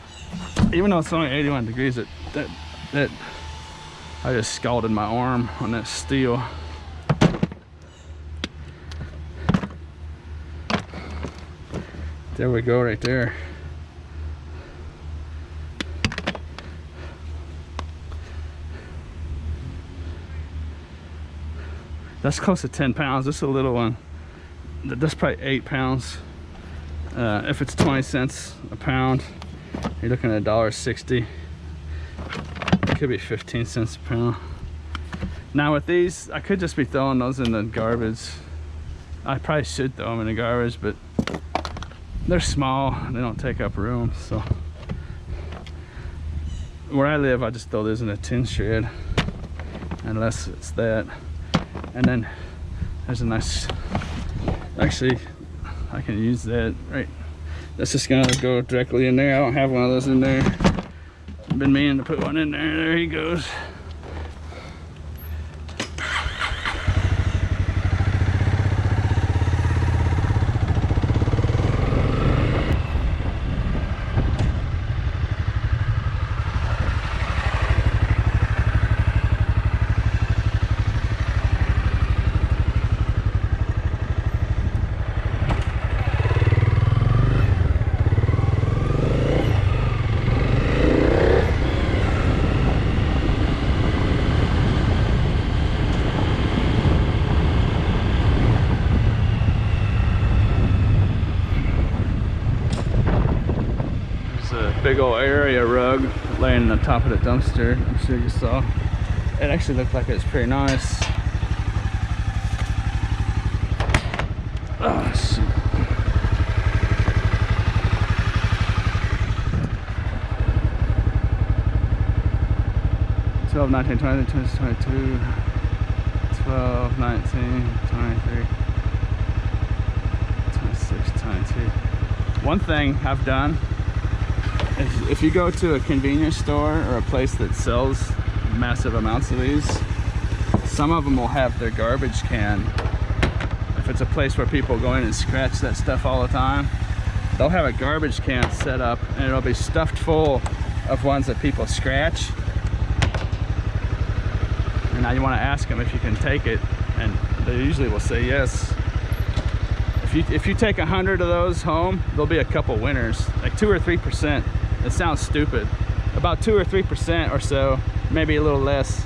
Even though it's only 81 degrees, that I just scalded my arm on that steel. There we go, right there. That's close to 10 pounds. This is a little one. That's probably 8 pounds. If it's 20 cents a pound, you're looking at $1.60. It could be 15 cents a pound. Now with these, I could just be throwing those in the garbage. I probably should throw them in the garbage, but they're small. They don't take up room. So where I live, I just throw these in a tin shred, unless it's that. And then there's a nice, actually I can use that, right? That's just gonna go directly in there. I don't have one of those in there. I've been meaning to put one in there. There he goes. Big old area rug laying on top of the dumpster. I'm sure you saw. It actually looked like it was pretty nice. Oh, shoot. 12, 19, 20, 22, 12, 19, 23, 26, 22. One thing I've done is if you go to a convenience store or a place that sells massive amounts of these, some of them will have their garbage can. If it's a place where people go in and scratch that stuff all the time, they'll have a garbage can set up and it'll be stuffed full of ones that people scratch. And now you want to ask them if you can take it, and they usually will say yes. If you take 100 of those home, there'll be a couple winners, like 2 or 3%. It sounds stupid. About 2 or 3% or so, maybe a little less.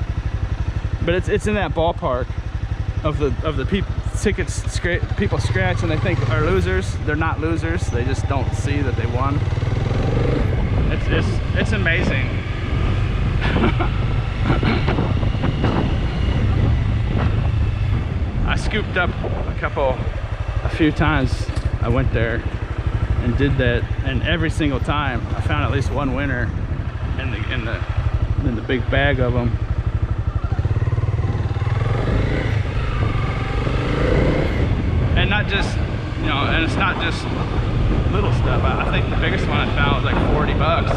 But it's in that ballpark of the people scratch and they think are losers. They're not losers. They just don't see that they won. It's amazing. I scooped up a few times. I went there and did that, and every single time I found at least one winner in the big bag of them. And not just, you know, and it's not just little stuff. I think the biggest one I found was like 40 bucks.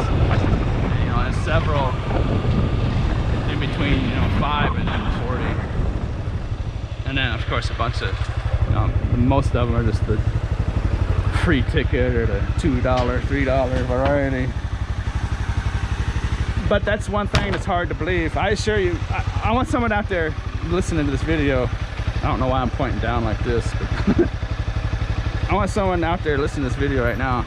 You know, and several in between, you know, 5 and 40. And then of course a bunch of, you know, most of them are just the free ticket or the $2, $3 variety. But that's one thing that's hard to believe. I assure you, I want someone out there listening to this video. I don't know why I'm pointing down like this, but I want someone out there listening to this video right now.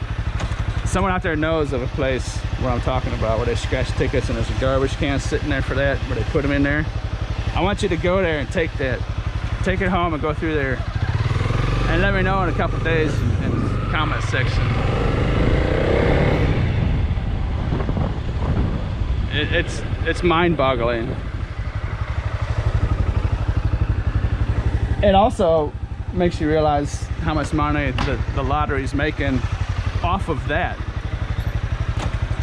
Someone out there knows of a place where I'm talking about, where they scratch tickets and there's a garbage can sitting there for that, where they put them in there. I want you to go there and take that. Take it home and go through there. And let me know in a couple days in the comment section. It's mind-boggling. It also makes you realize how much money the lottery's making off of that.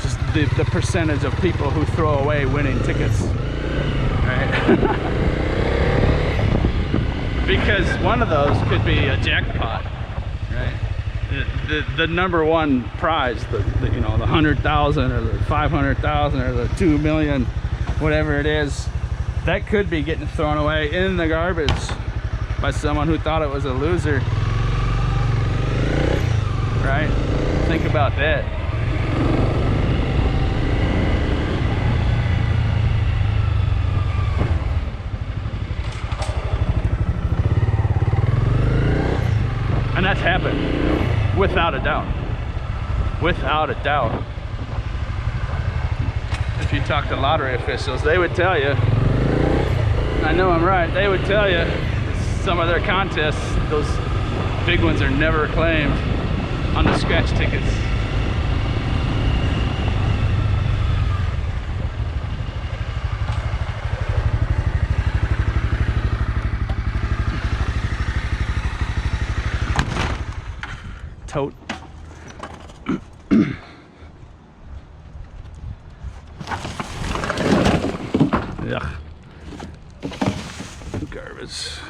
Just the percentage of people who throw away winning tickets, right? Because one of those could be a jackpot, right? The number one prize, you know, the 100,000 or the 500,000 or the 2 million, whatever it is, that could be getting thrown away in the garbage by someone who thought it was a loser, right? Think about that. And that's happened, without a doubt. Without a doubt. If you talk to lottery officials, they would tell you, I know I'm right, they would tell you some of their contests, those big ones are never claimed on the scratch tickets. Tote. Yuck. Garbage.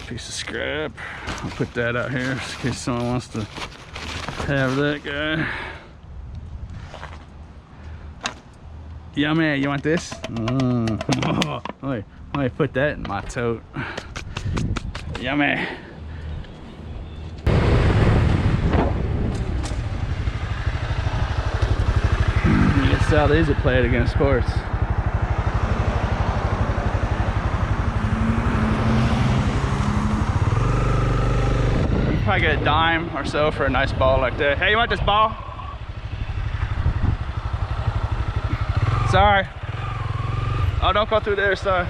Piece of scrap. I'll put that out here in case someone wants to have that guy. Yummy, you want this? Oh, let me put that in my tote. Yummy. You can sell these at Play It Again Sports. You can probably get a dime or so for a nice ball like that. Hey, you want this ball? Sorry. Oh, don't go through there, sorry.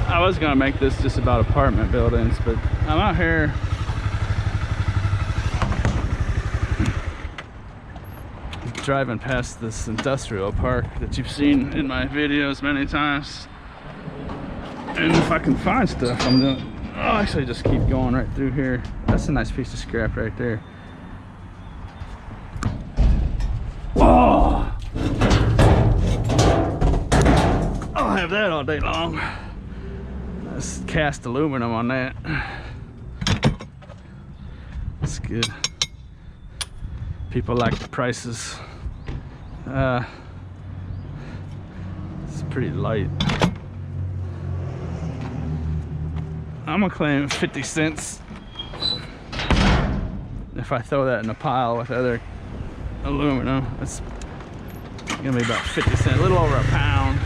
I was gonna make this just about apartment buildings, but I'm out here driving past this industrial park that you've seen in my videos many times, and if I can find stuff, I'm I'll actually just keep going right through here. That's a nice piece of scrap right there. Oh! I'll have that all day long. That's cast aluminum on that. That's good. People like the prices. It's pretty light. I'm gonna claim 50 cents if I throw that in a pile with other aluminum. It's gonna be about 50 cents, a little over a pound.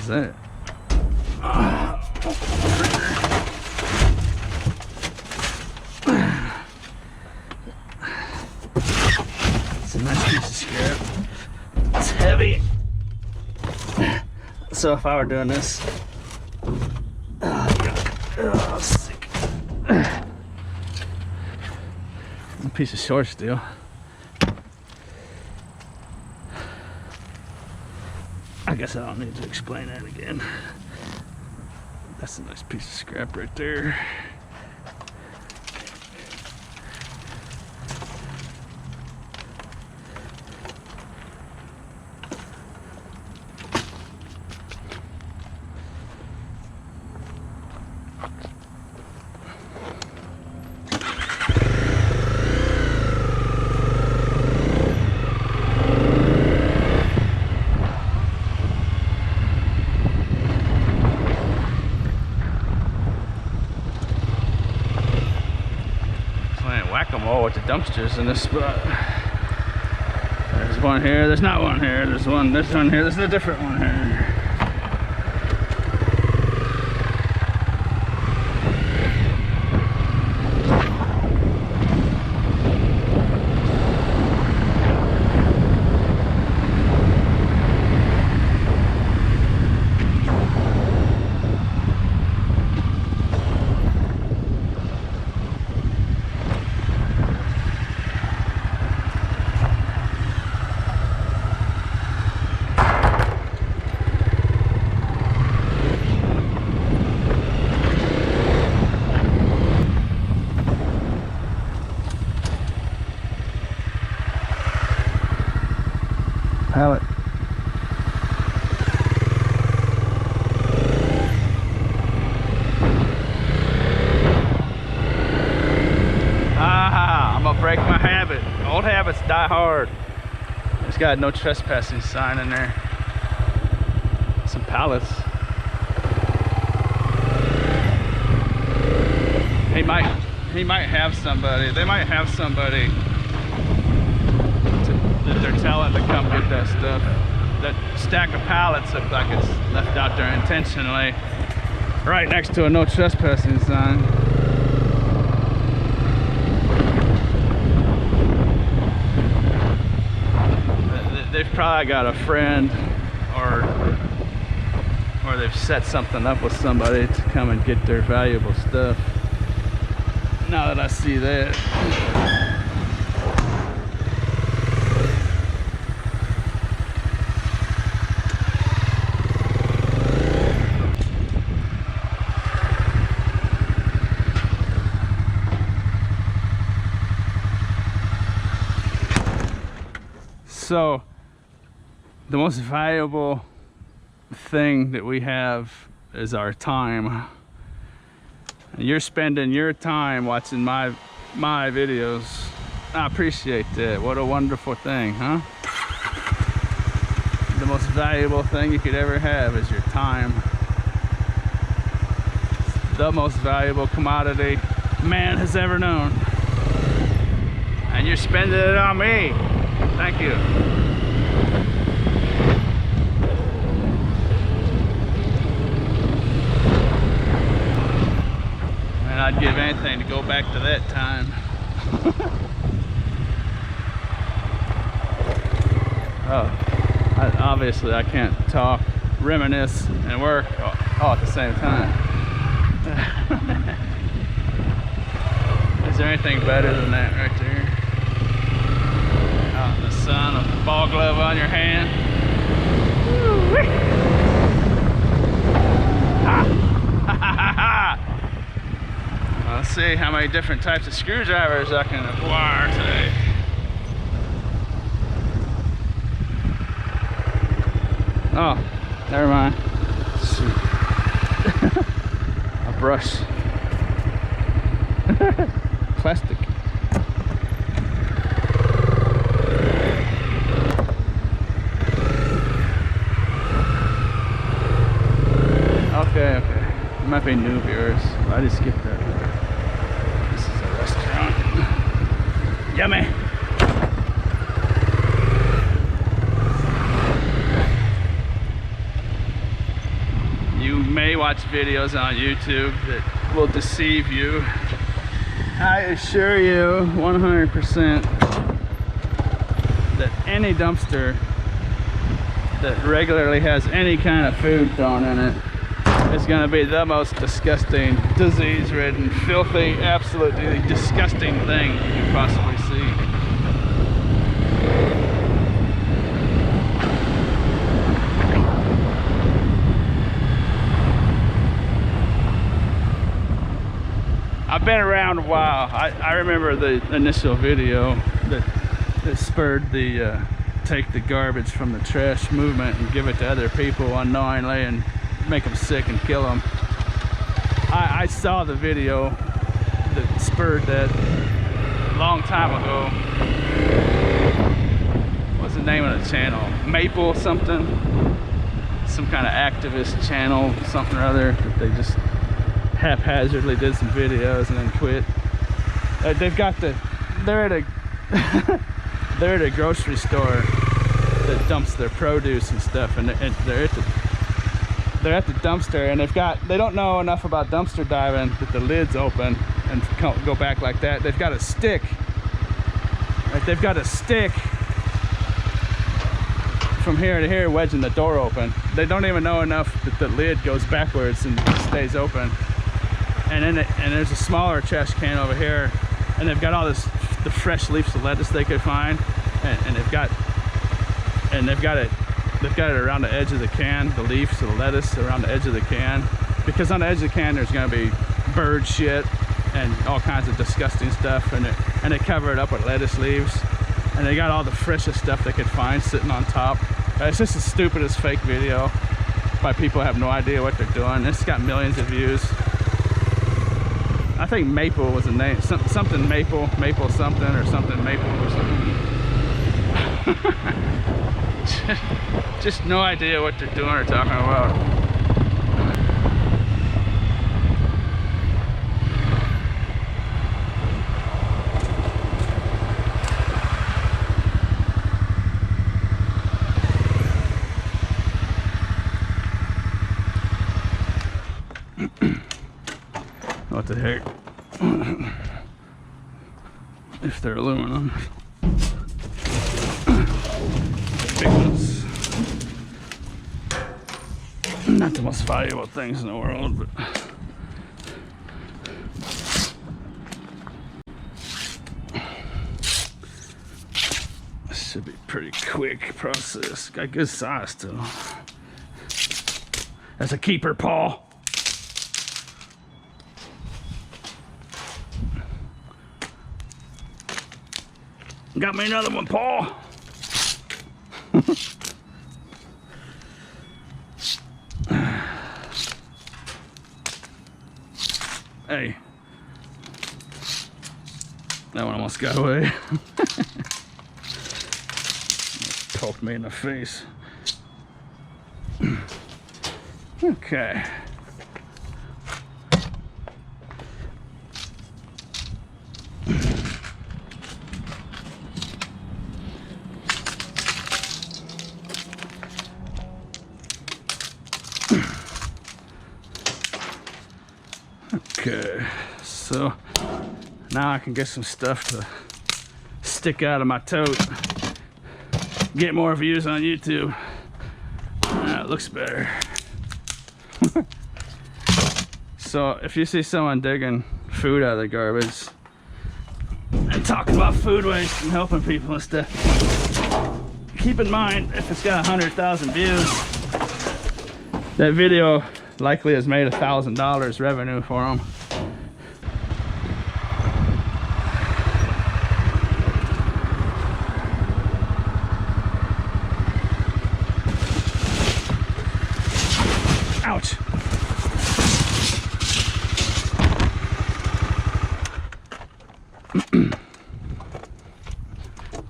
That. It's a nice piece of scrap. It's heavy. So if I were doing this, oh God, oh, sick. A piece of short steel. I guess I don't need to explain that again. That's a nice piece of scrap right there. Whack-a-mole with the dumpsters in this spot. There's one here, there's not one here, there's one here, there's a different one here. Pallet. I'm gonna break my habit. Old habits die hard. It's got no trespassing sign in there. Some pallets. He might have somebody. They might have somebody that they're telling to come get that stuff. That stack of pallets look like it's left out there intentionally, right next to a no trespassing sign. They've probably got a friend, or they've set something up with somebody to come and get their valuable stuff. Now that I see that. So, the most valuable thing that we have is our time. You're spending your time watching my videos. I appreciate that. What a wonderful thing, huh? The most valuable thing you could ever have is your time. It's the most valuable commodity man has ever known. And you're spending it on me. Thank you. And I'd give anything to go back to that time. Obviously I can't talk, reminisce, and work all at the same time. Is there anything better than that right there? Out in the sun, a ball glove on your hand. Let's see how many different types of screwdrivers I can acquire today. Oh, never mind. A brush. Plastic. Okay. It might be new viewers. I just skipped that. This is a restaurant. Yummy. You may watch videos on YouTube that will deceive you. I assure you 100% that any dumpster that regularly has any kind of food thrown in it is going to be the most disgusting, disease-ridden, filthy, absolutely disgusting thing you can possibly see. I've been around a while. I remember the initial video that spurred the take the garbage from the trash movement and give it to other people unknowingly and make them sick and kill them. I saw the video that spurred that a long time ago. What's the name of the channel? Maple something? Some kind of activist channel, something or other, that they just haphazardly did some videos and then quit. They're at a grocery store that dumps their produce and stuff, and they're at the dumpster, and they don't know enough about dumpster diving that the lid's open and go back like that. They've got a stick. Right? They've got a stick from here to here wedging the door open. They don't even know enough that the lid goes backwards and stays open. And there's a smaller trash can over here, and they've got all the fresh leaves of lettuce they could find, and they've got it around the edge of the can, the leaves of the lettuce around the edge of the can, because on the edge of the can there's going to be bird shit and all kinds of disgusting stuff, and they cover it up with lettuce leaves, and they got all the freshest stuff they could find sitting on top. It's just the stupidest fake video by people who have no idea what they're doing. It's got millions of views. I think Maple was a name, something Maple something, or something Maple or something. Just no idea what they're doing or talking about. What the heck? If they're aluminum. Big ones. Not the most valuable things in the world, but this should be a pretty quick process. Got good size too. That's a keeper, Paul. Got me another one, Paul. Hey, that one almost got away. Poked me in the face. Okay. Okay, so now I can get some stuff to stick out of my tote. get more views on YouTube. It looks better. So if you see someone digging food out of the garbage and talking about food waste and helping people and stuff, keep in mind, if it's got 100,000 views, that video likely has made $1,000 revenue for them. Ouch.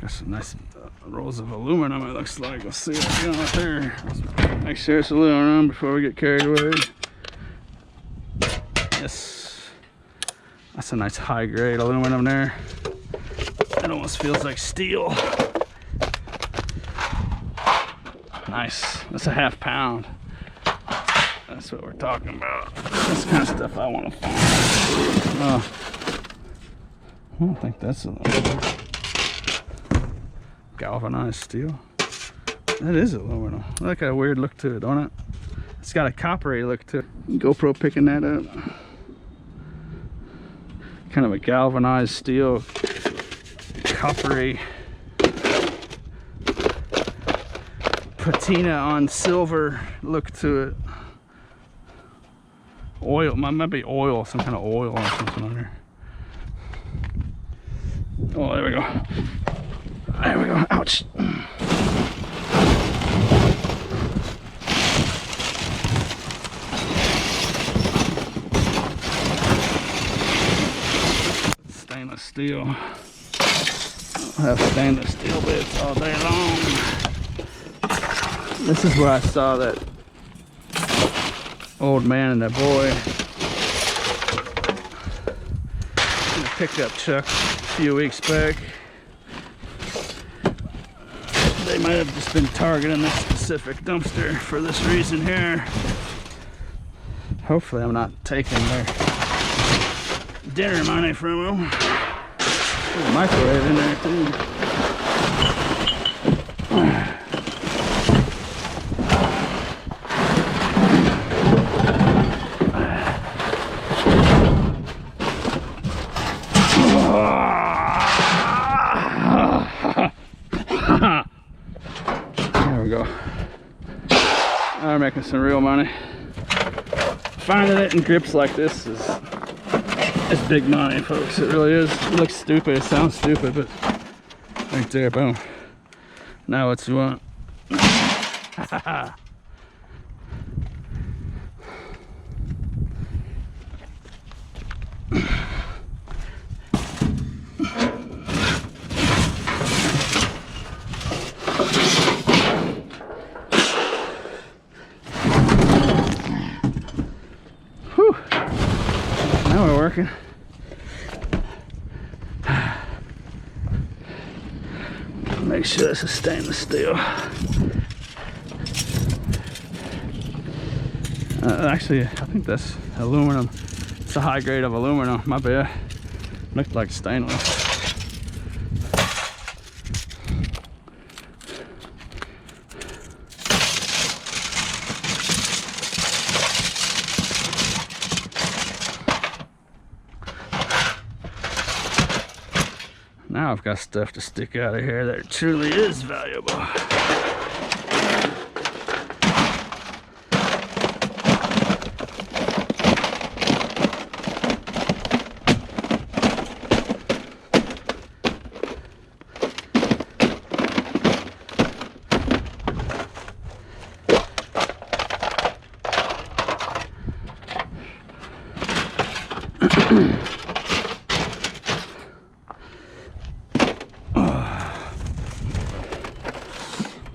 Got some nice rolls of aluminum, it looks like. Let's see what's going on there. Let's make sure it's aluminum before we get carried away. Yes. That's a nice high grade aluminum there. It almost feels like steel. Nice. That's a ½ pound. That's what we're talking about. That's the kind of stuff I want to find. I don't think that's aluminum. Galvanized steel. That is aluminum. Look at a weird look to it, don't it? It's got a coppery look to it. GoPro picking that up. Kind of a galvanized steel, coppery patina on silver look to it. Oil, might be oil, some kind of oil or something on there. Oh, there we go. There we go. Ouch. Stainless steel. I'll have stainless steel bits all day long. This is where I saw that old man and that boy in a pickup truck a few weeks back. They might have just been targeting this specific dumpster for this reason here. Hopefully I'm not taking their dinner money from them. There's a microwave in there too. There we go. I'm making some real money. Finding it in grips like this is big money, folks. It really is. It looks stupid. It sounds stupid, but right there, boom. Now what you want? Whew. Now we're working. Make sure it's a stainless steel. Actually, I think that's aluminum. It's a high grade of aluminum. My bad. Looked like stainless. Now I've got stuff to stick out of here that truly is valuable.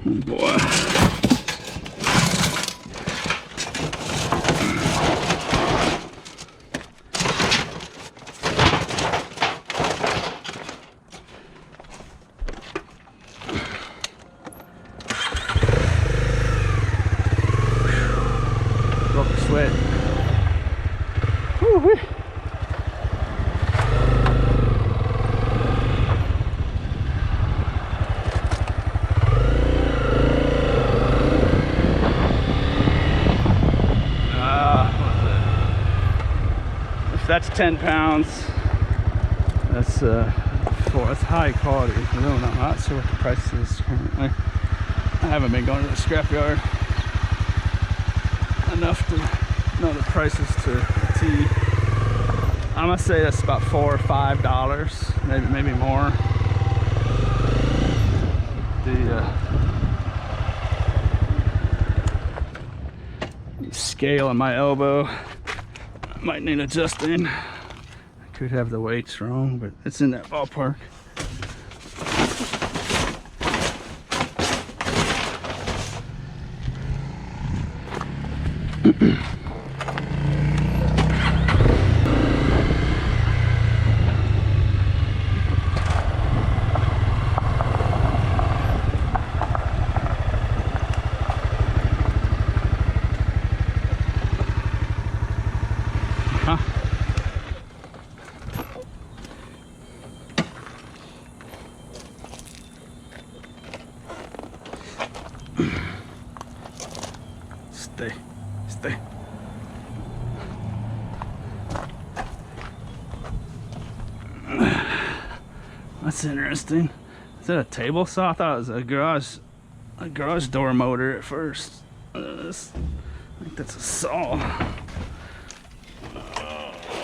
Oh boy. Broke a sweat. Woo-wee. that's 10 pounds. That's it's high quality. I'm not sure what the price is currently. I haven't been going to the scrapyard enough to know the prices to T. I'm gonna say that's about $4 or $5, maybe more. The scale on my elbow might need adjusting. I could have the weights wrong, but it's in that ballpark. Stay. That's interesting. Is that a table saw? I thought it was a garage door motor at first. I think that's a saw.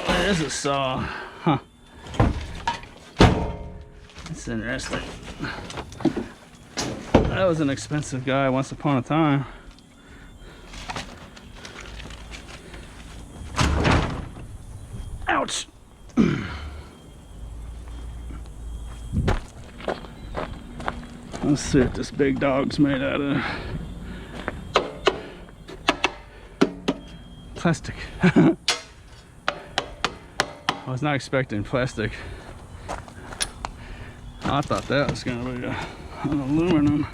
It is a saw. Huh. That's interesting. That was an expensive guy once upon a time. Ouch! Let's see what this big dog's made out of. Plastic. I was not expecting plastic. I thought that was gonna be an aluminum.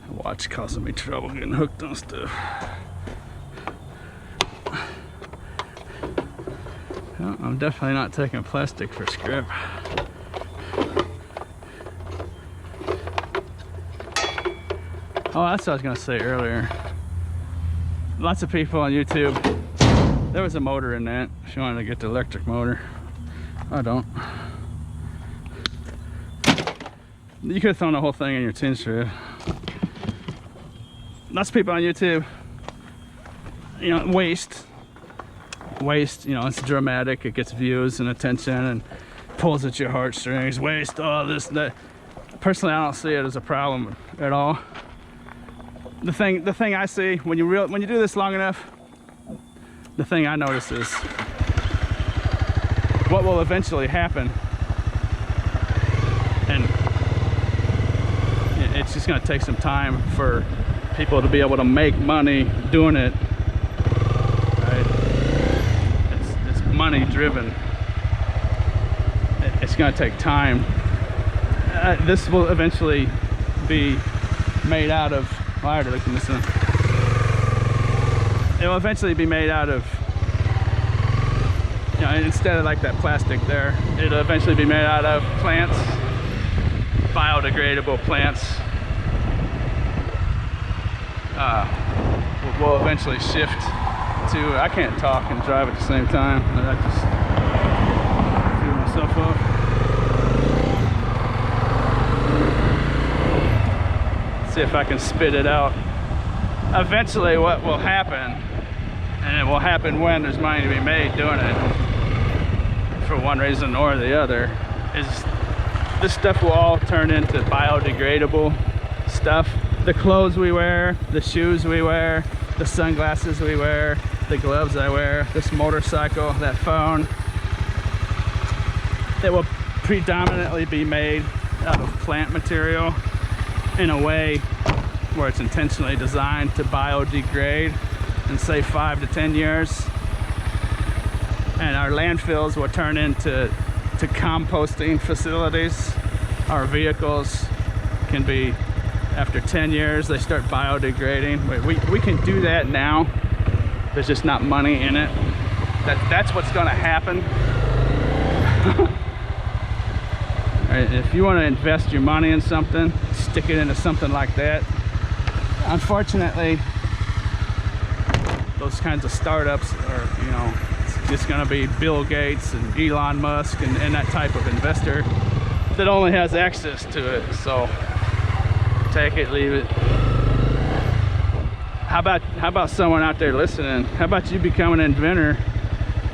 Watch causing me trouble getting hooked on stuff. Well, I'm definitely not taking plastic for scrap. Oh, that's what I was gonna say earlier. Lots of people on YouTube, there was a motor in that if you wanted to get the electric motor. I don't. You could have thrown the whole thing in your tin strip. Lots of people on YouTube, you know, waste, you know, it's dramatic, it gets views and attention and pulls at your heartstrings, waste, all this, that. Personally, I don't see it as a problem at all. The thing I see, when you do this long enough, the thing I notice is what will eventually happen, and it's just gonna take some time for people to be able to make money doing it, right? It's money driven. It's gonna take time. This will eventually be made out of, well, I already looked in this one. It will eventually be made out of, you know, instead of like that plastic there, it'll eventually be made out of plants, biodegradable plants. We'll eventually shift to, I can't talk and drive at the same time, but I just threw myself off. See if I can spit it out. Eventually what will happen, and it will happen when there's money to be made doing it, for one reason or the other, is this stuff will all turn into biodegradable stuff. The clothes we wear, the shoes we wear, the sunglasses we wear, the gloves I wear, this motorcycle, that phone, it will predominantly be made out of plant material in a way where it's intentionally designed to biodegrade in say 5 to 10 years. And our landfills will turn into composting facilities. Our vehicles can be, after 10 years, they start biodegrading. We can do that now. There's just not money in it. That's what's gonna happen. Right, if you wanna invest your money in something, stick it into something like that. unfortunately, those kinds of startups are, you know, it's just gonna be Bill Gates and Elon Musk and that type of investor that only has access to it. So take it, leave it. How about someone out there listening? How about you become an inventor?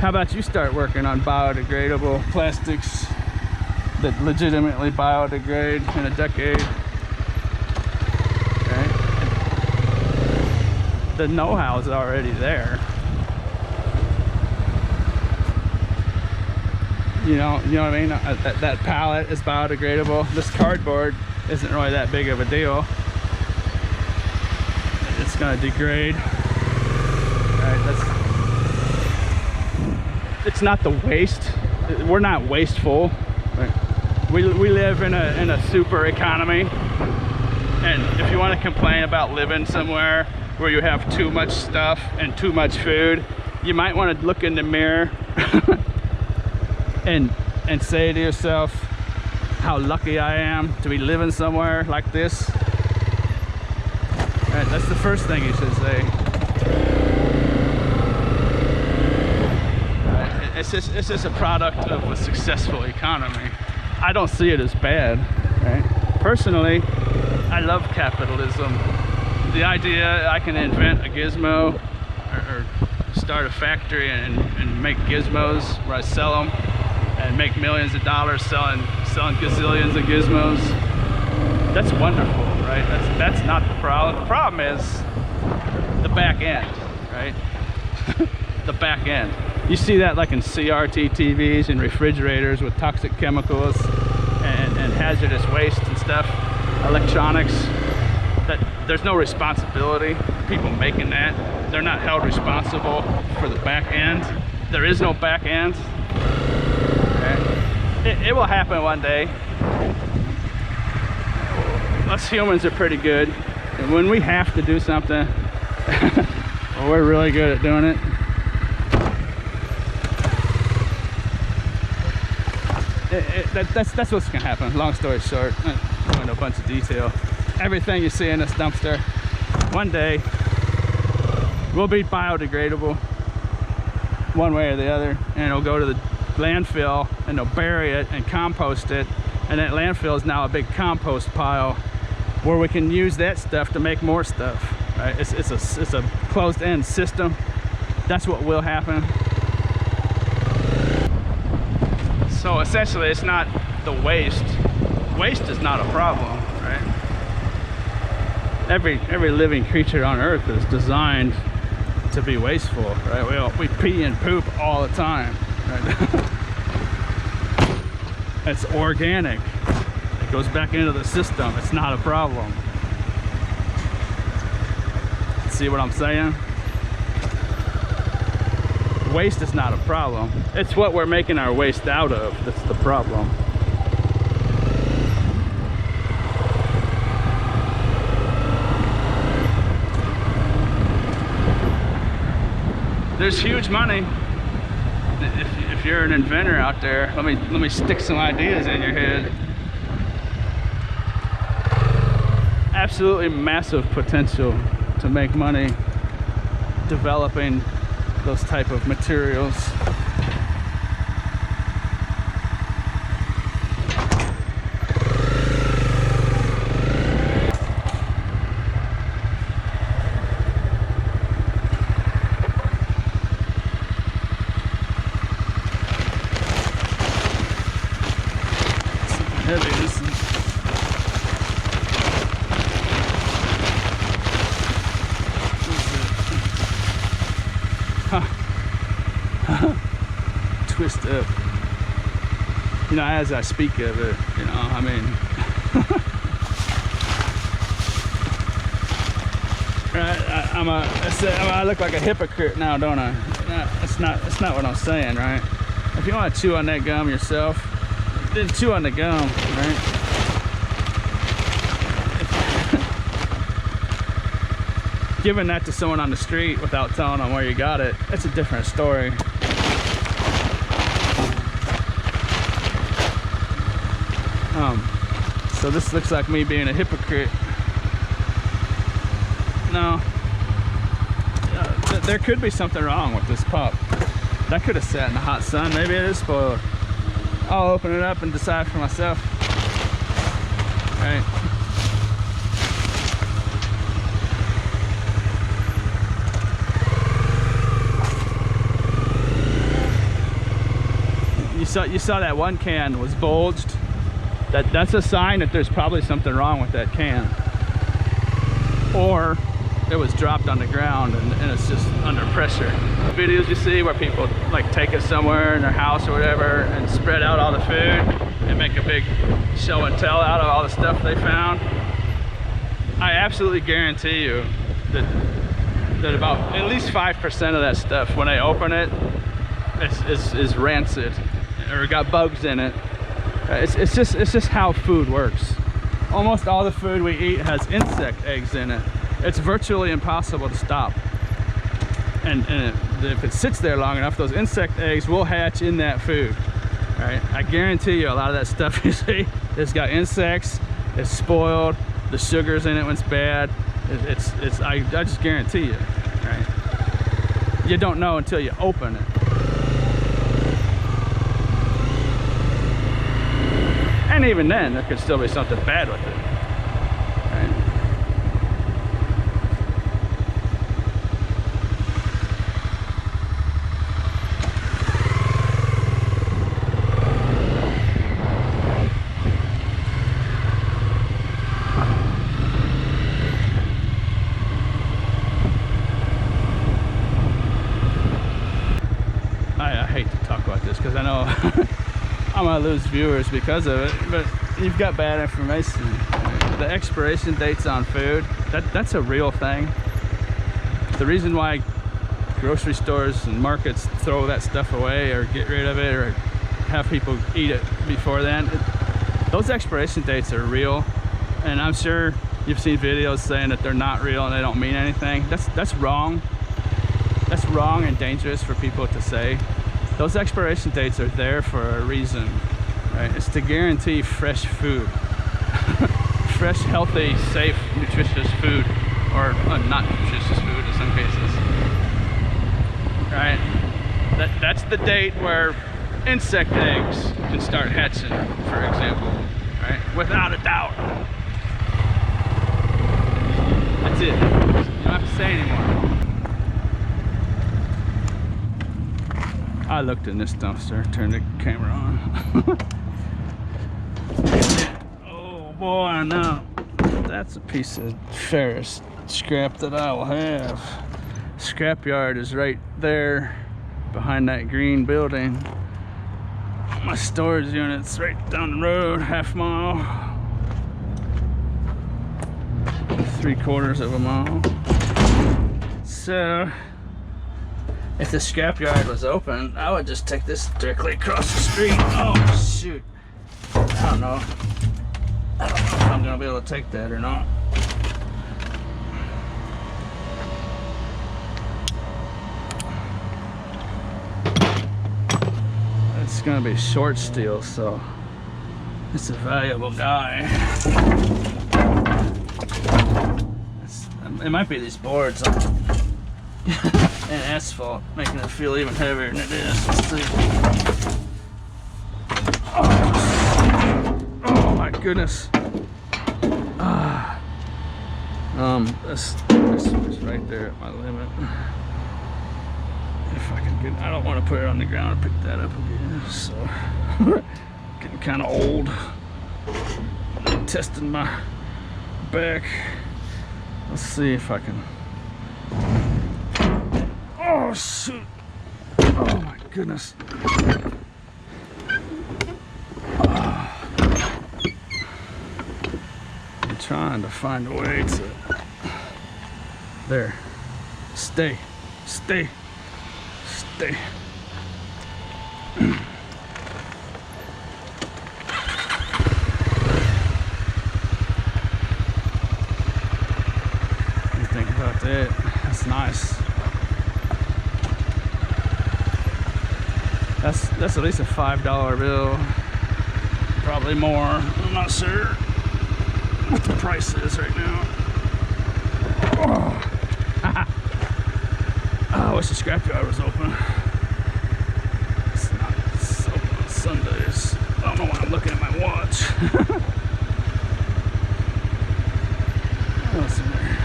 How about you start working on biodegradable plastics that legitimately biodegrade in a decade? Okay. The know-how is already there. You know what I mean? That pallet is biodegradable. This cardboard isn't really that big of a deal. It's gonna degrade. Right, it's not the waste. We're not wasteful. Right? We live in a super economy, and if you want to complain about living somewhere where you have too much stuff and too much food, you might want to look in the mirror and say to yourself, how lucky I am to be living somewhere like this. Right, that's the first thing you should say. Right, it's just a product of a successful economy. I don't see it as bad. Right? Personally, I love capitalism. The idea I can invent a gizmo or start a factory and make gizmos where I sell them and make millions of dollars selling gazillions of gizmos. That's wonderful, right? That's not the problem. The problem is the back end, right? The back end. You see that like in CRT TVs and refrigerators with toxic chemicals and hazardous waste and stuff, electronics. That there's no responsibility. People making that, they're not held responsible for the back end. There is no back end. Okay? It will happen one day. Us humans are pretty good, and when we have to do something, well, we're really good at doing it. That's what's gonna happen. Long story short, I don't go into a bunch of detail. Everything you see in this dumpster, one day will be biodegradable, one way or the other, and it'll go to the landfill, and they'll bury it and compost it, and that landfill is now a big compost pile where we can use that stuff to make more stuff. Right? It's a closed-end system. That's what will happen. So essentially, it's not the waste. Waste is not a problem, right? Every living creature on Earth is designed to be wasteful, right? We pee and poop all the time, right? It's organic. It goes back into the system. It's not a problem. See what I'm saying? Waste is not a problem. It's what we're making our waste out of that's the problem. There's huge money. If you're an inventor out there, let me stick some ideas in your head. Absolutely massive potential to make money developing those type of materials. Heavy, this is twist up, you know, as I speak of it, you know, I mean, right, I look like a hypocrite now, don't I? That's not what I'm saying, right? If you want to chew on that gum yourself, then chew on the gum, right? Giving that to someone on the street without telling them where you got it, that's a different story. So this looks like me being a hypocrite. No. There could be something wrong with this pup. That could have sat in the hot sun. Maybe it is spoiled. I'll open it up and decide for myself. Right. You saw that one can was bulged. That's a sign that there's probably something wrong with that can. Or it was dropped on the ground and it's just under pressure. Videos you see where people like take it somewhere in their house or whatever and spread out all the food and make a big show and tell out of all the stuff they found. I absolutely guarantee you that about at least 5% of that stuff, when they open it, is rancid or got bugs in it. It's just how food works. Almost all the food we eat has insect eggs in it. It's virtually impossible to stop. And if it sits there long enough, those insect eggs will hatch in that food. Right? I guarantee you a lot of that stuff you see, it's got insects, it's spoiled, the sugar's in it when it's bad. I just guarantee you. Right? You don't know until you open it. And even then, there could still be something bad with it. I hate to talk about this because I know I'm gonna lose viewers because of it, but you've got bad information. The expiration dates on food, that's a real thing. The reason why grocery stores and markets throw that stuff away or get rid of it or have people eat it before then, those expiration dates are real, and I'm sure you've seen videos saying that they're not real and they don't mean anything. That's wrong. That's wrong and dangerous for people to say. Those expiration dates are there for a reason, right? It's to guarantee fresh food. Fresh, healthy, safe, nutritious food, or not nutritious food in some cases, right? That's the date where insect eggs can start hatching, for example, right? Without a doubt. That's it. You don't have to say anymore. I looked in this dumpster, turned the camera on. Oh boy, no. That's a piece of ferrous scrap that I will have. Scrapyard is right there behind that green building. My storage unit's right down the road, half mile. 3/4 of a mile. So if the scrapyard was open, I would just take this directly across the street. Oh shoot. I don't know if I'm gonna be able to take that or not. It's gonna be short steel, so it's a valuable guy. It might be these boards and asphalt making it feel even heavier than it is. Let's see. Oh my goodness. This is right there at my limit. If I can get, I don't want to put it on the ground and pick that up again. So getting kind of old. Testing my back. Let's see if I can. Oh shoot! Oh my goodness! I'm trying to find a way to. There. Stay. Stay. Stay. What do you think about that? That's nice. That's at least a $5 bill. Probably more. I'm not sure what the price is right now. Oh. wish the scrapyard was open. It's not. It's open on Sundays. I don't know why I'm looking at my watch. What else in there?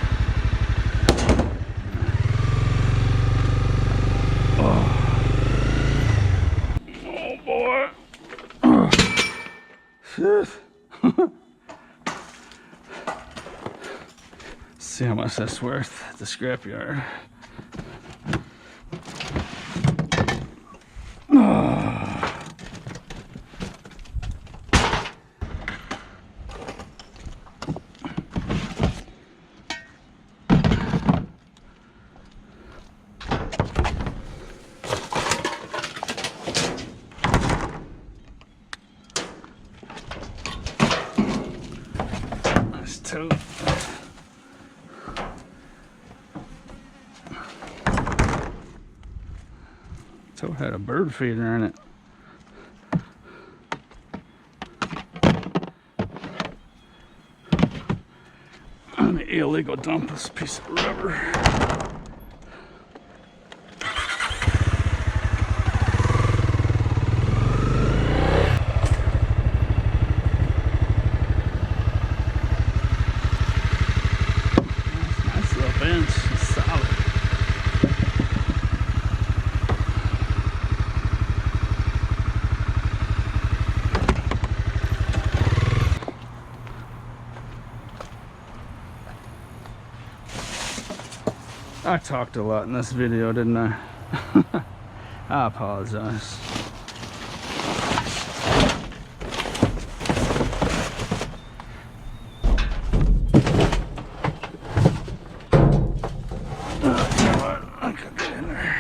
Oh boy. Shit. See how much that's worth at the scrapyard. Nice tote. Tote had a bird feeder in it. I'm gonna illegal dump this piece of rubber. Nice little bench, it's solid. I talked a lot in this video, didn't I? I apologize. I could get in there.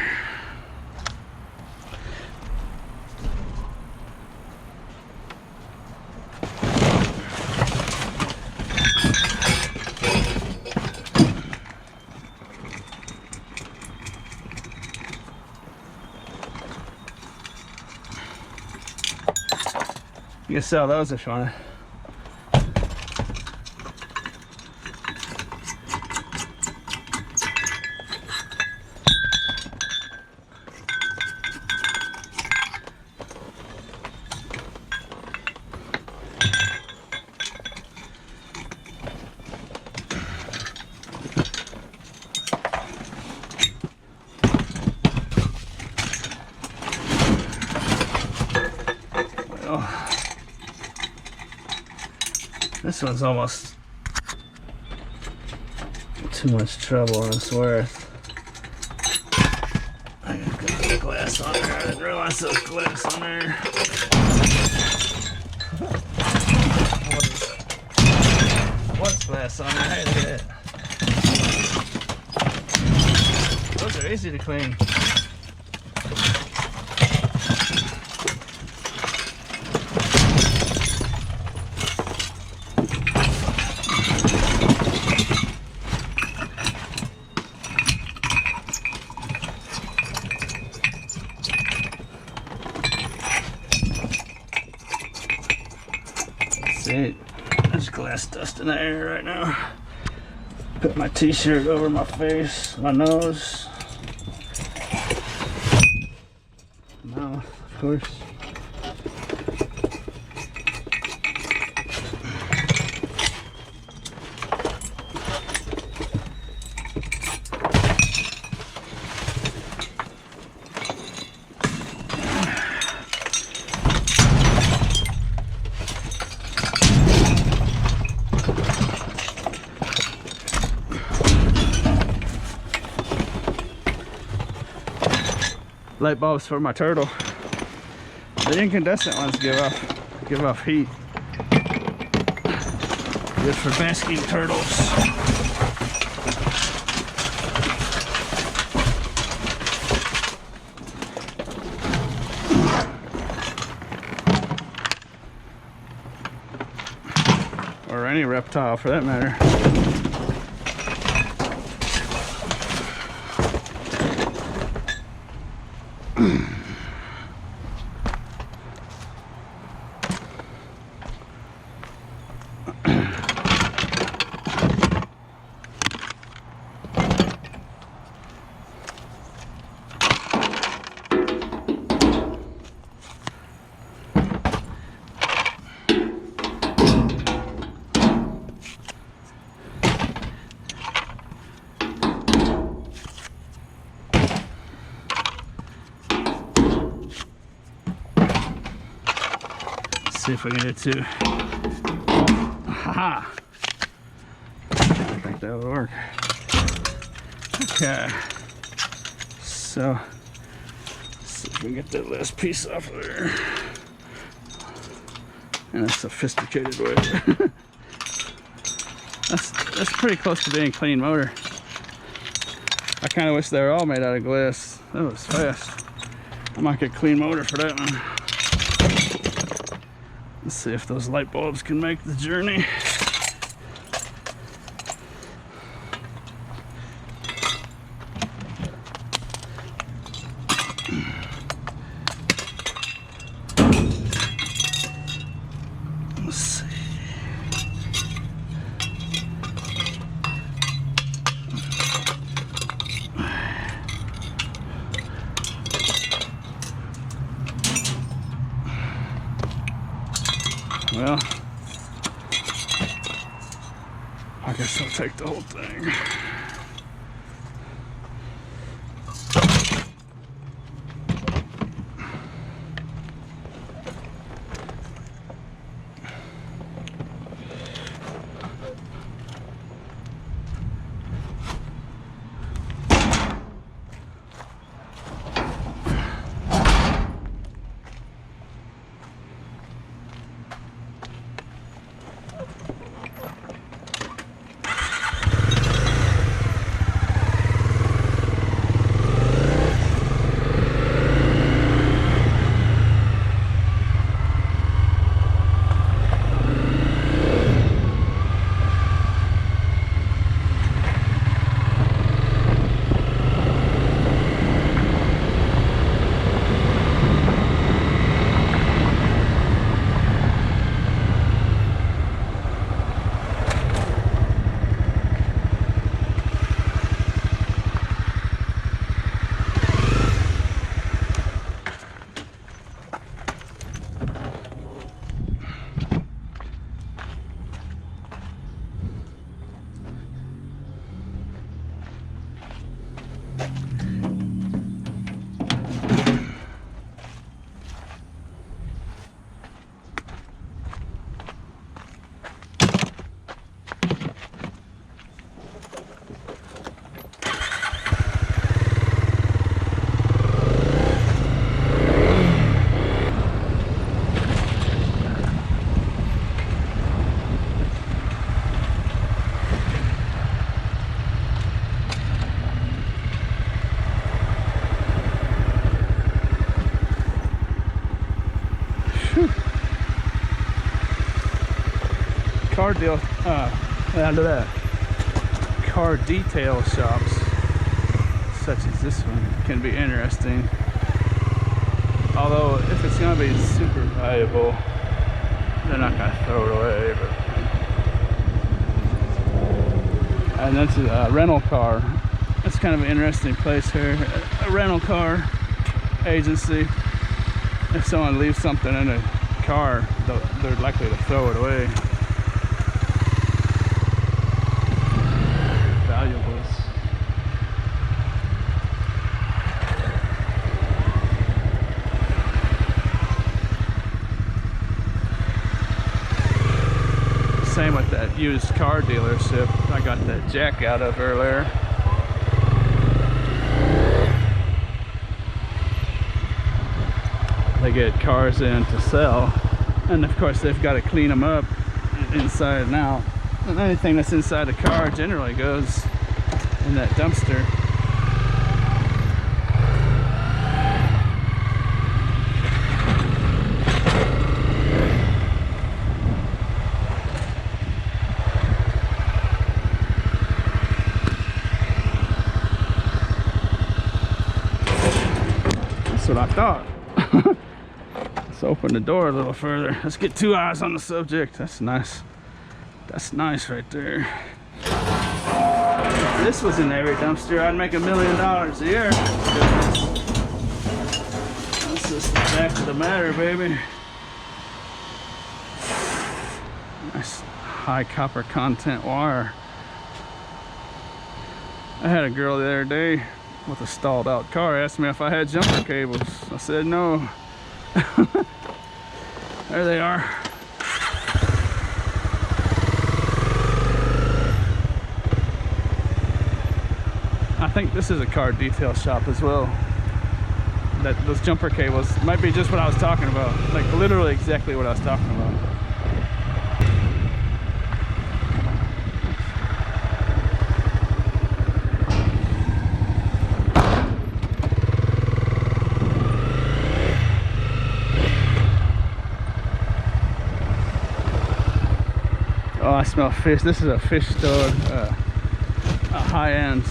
You can sell those if you want. This one's almost too much trouble and it's worth. I gotta put the glass on there. I didn't realize there was glass on there. What's glass on there? Hey, look at that. Those are easy to clean. See, there's glass dust in the air right now. Put my t-shirt over my face, my nose, mouth, of course. Light bulbs for my turtle. The incandescent ones give off heat. Good for basking turtles. Or any reptile for that matter. see if we can get two. Haha! I think that would work. Okay. So, let's see if we can get that last piece off of there. In a sophisticated way. That's pretty close to being a clean motor. I kind of wish they were all made out of glass. That was fast. I might get a clean motor for that one. Let's see if those light bulbs can make the journey. Let's see. Well, I guess I'll take the whole thing. Car deal, under that, car detail shops, such as this one, can be interesting. Although, if it's going to be super valuable, they're not going to throw it away. But. And that's a rental car. That's kind of an interesting place here. A rental car agency. If someone leaves something in a car, they're likely to throw it away. Valuables. Same with that used car dealership I got that jack out of earlier. They get cars in to sell, and of course they've got to clean them up inside and out. And anything that's inside the car generally goes in that dumpster. That's what I thought. Let's open the door a little further. Let's get two eyes on the subject. That's nice. That's nice right there. If this was in every dumpster, I'd make $1 million a year. That's just the fact of the matter, baby. Nice high copper content wire. I had a girl the other day with a stalled out car asked me if I had jumper cables. I said no. There they are. I think this is a car detail shop as well. That those jumper cables might be just what I was talking about. Like literally exactly what I was talking about. Oh, I smell fish. This is a fish store, a high-end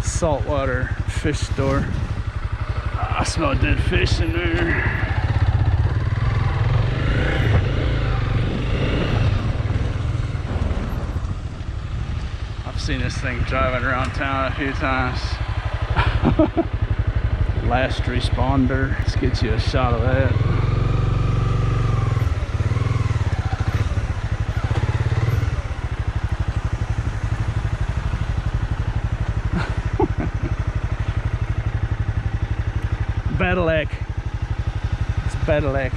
saltwater fish store. I smell dead fish in there. I've seen this thing driving around town a few times. Last responder. Let's get you a shot of that. Badillac. It's Badillac.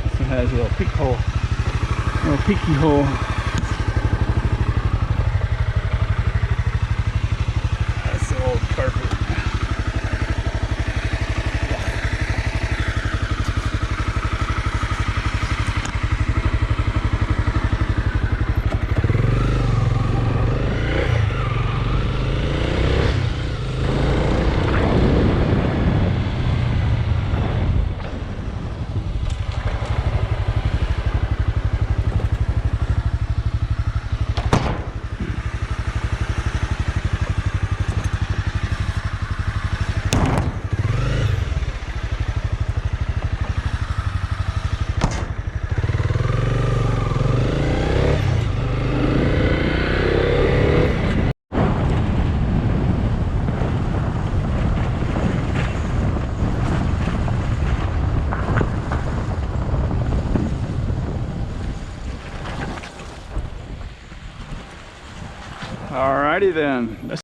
This one has a little peek hole. A little peeky hole. That's the old carpet. Alrighty then, let's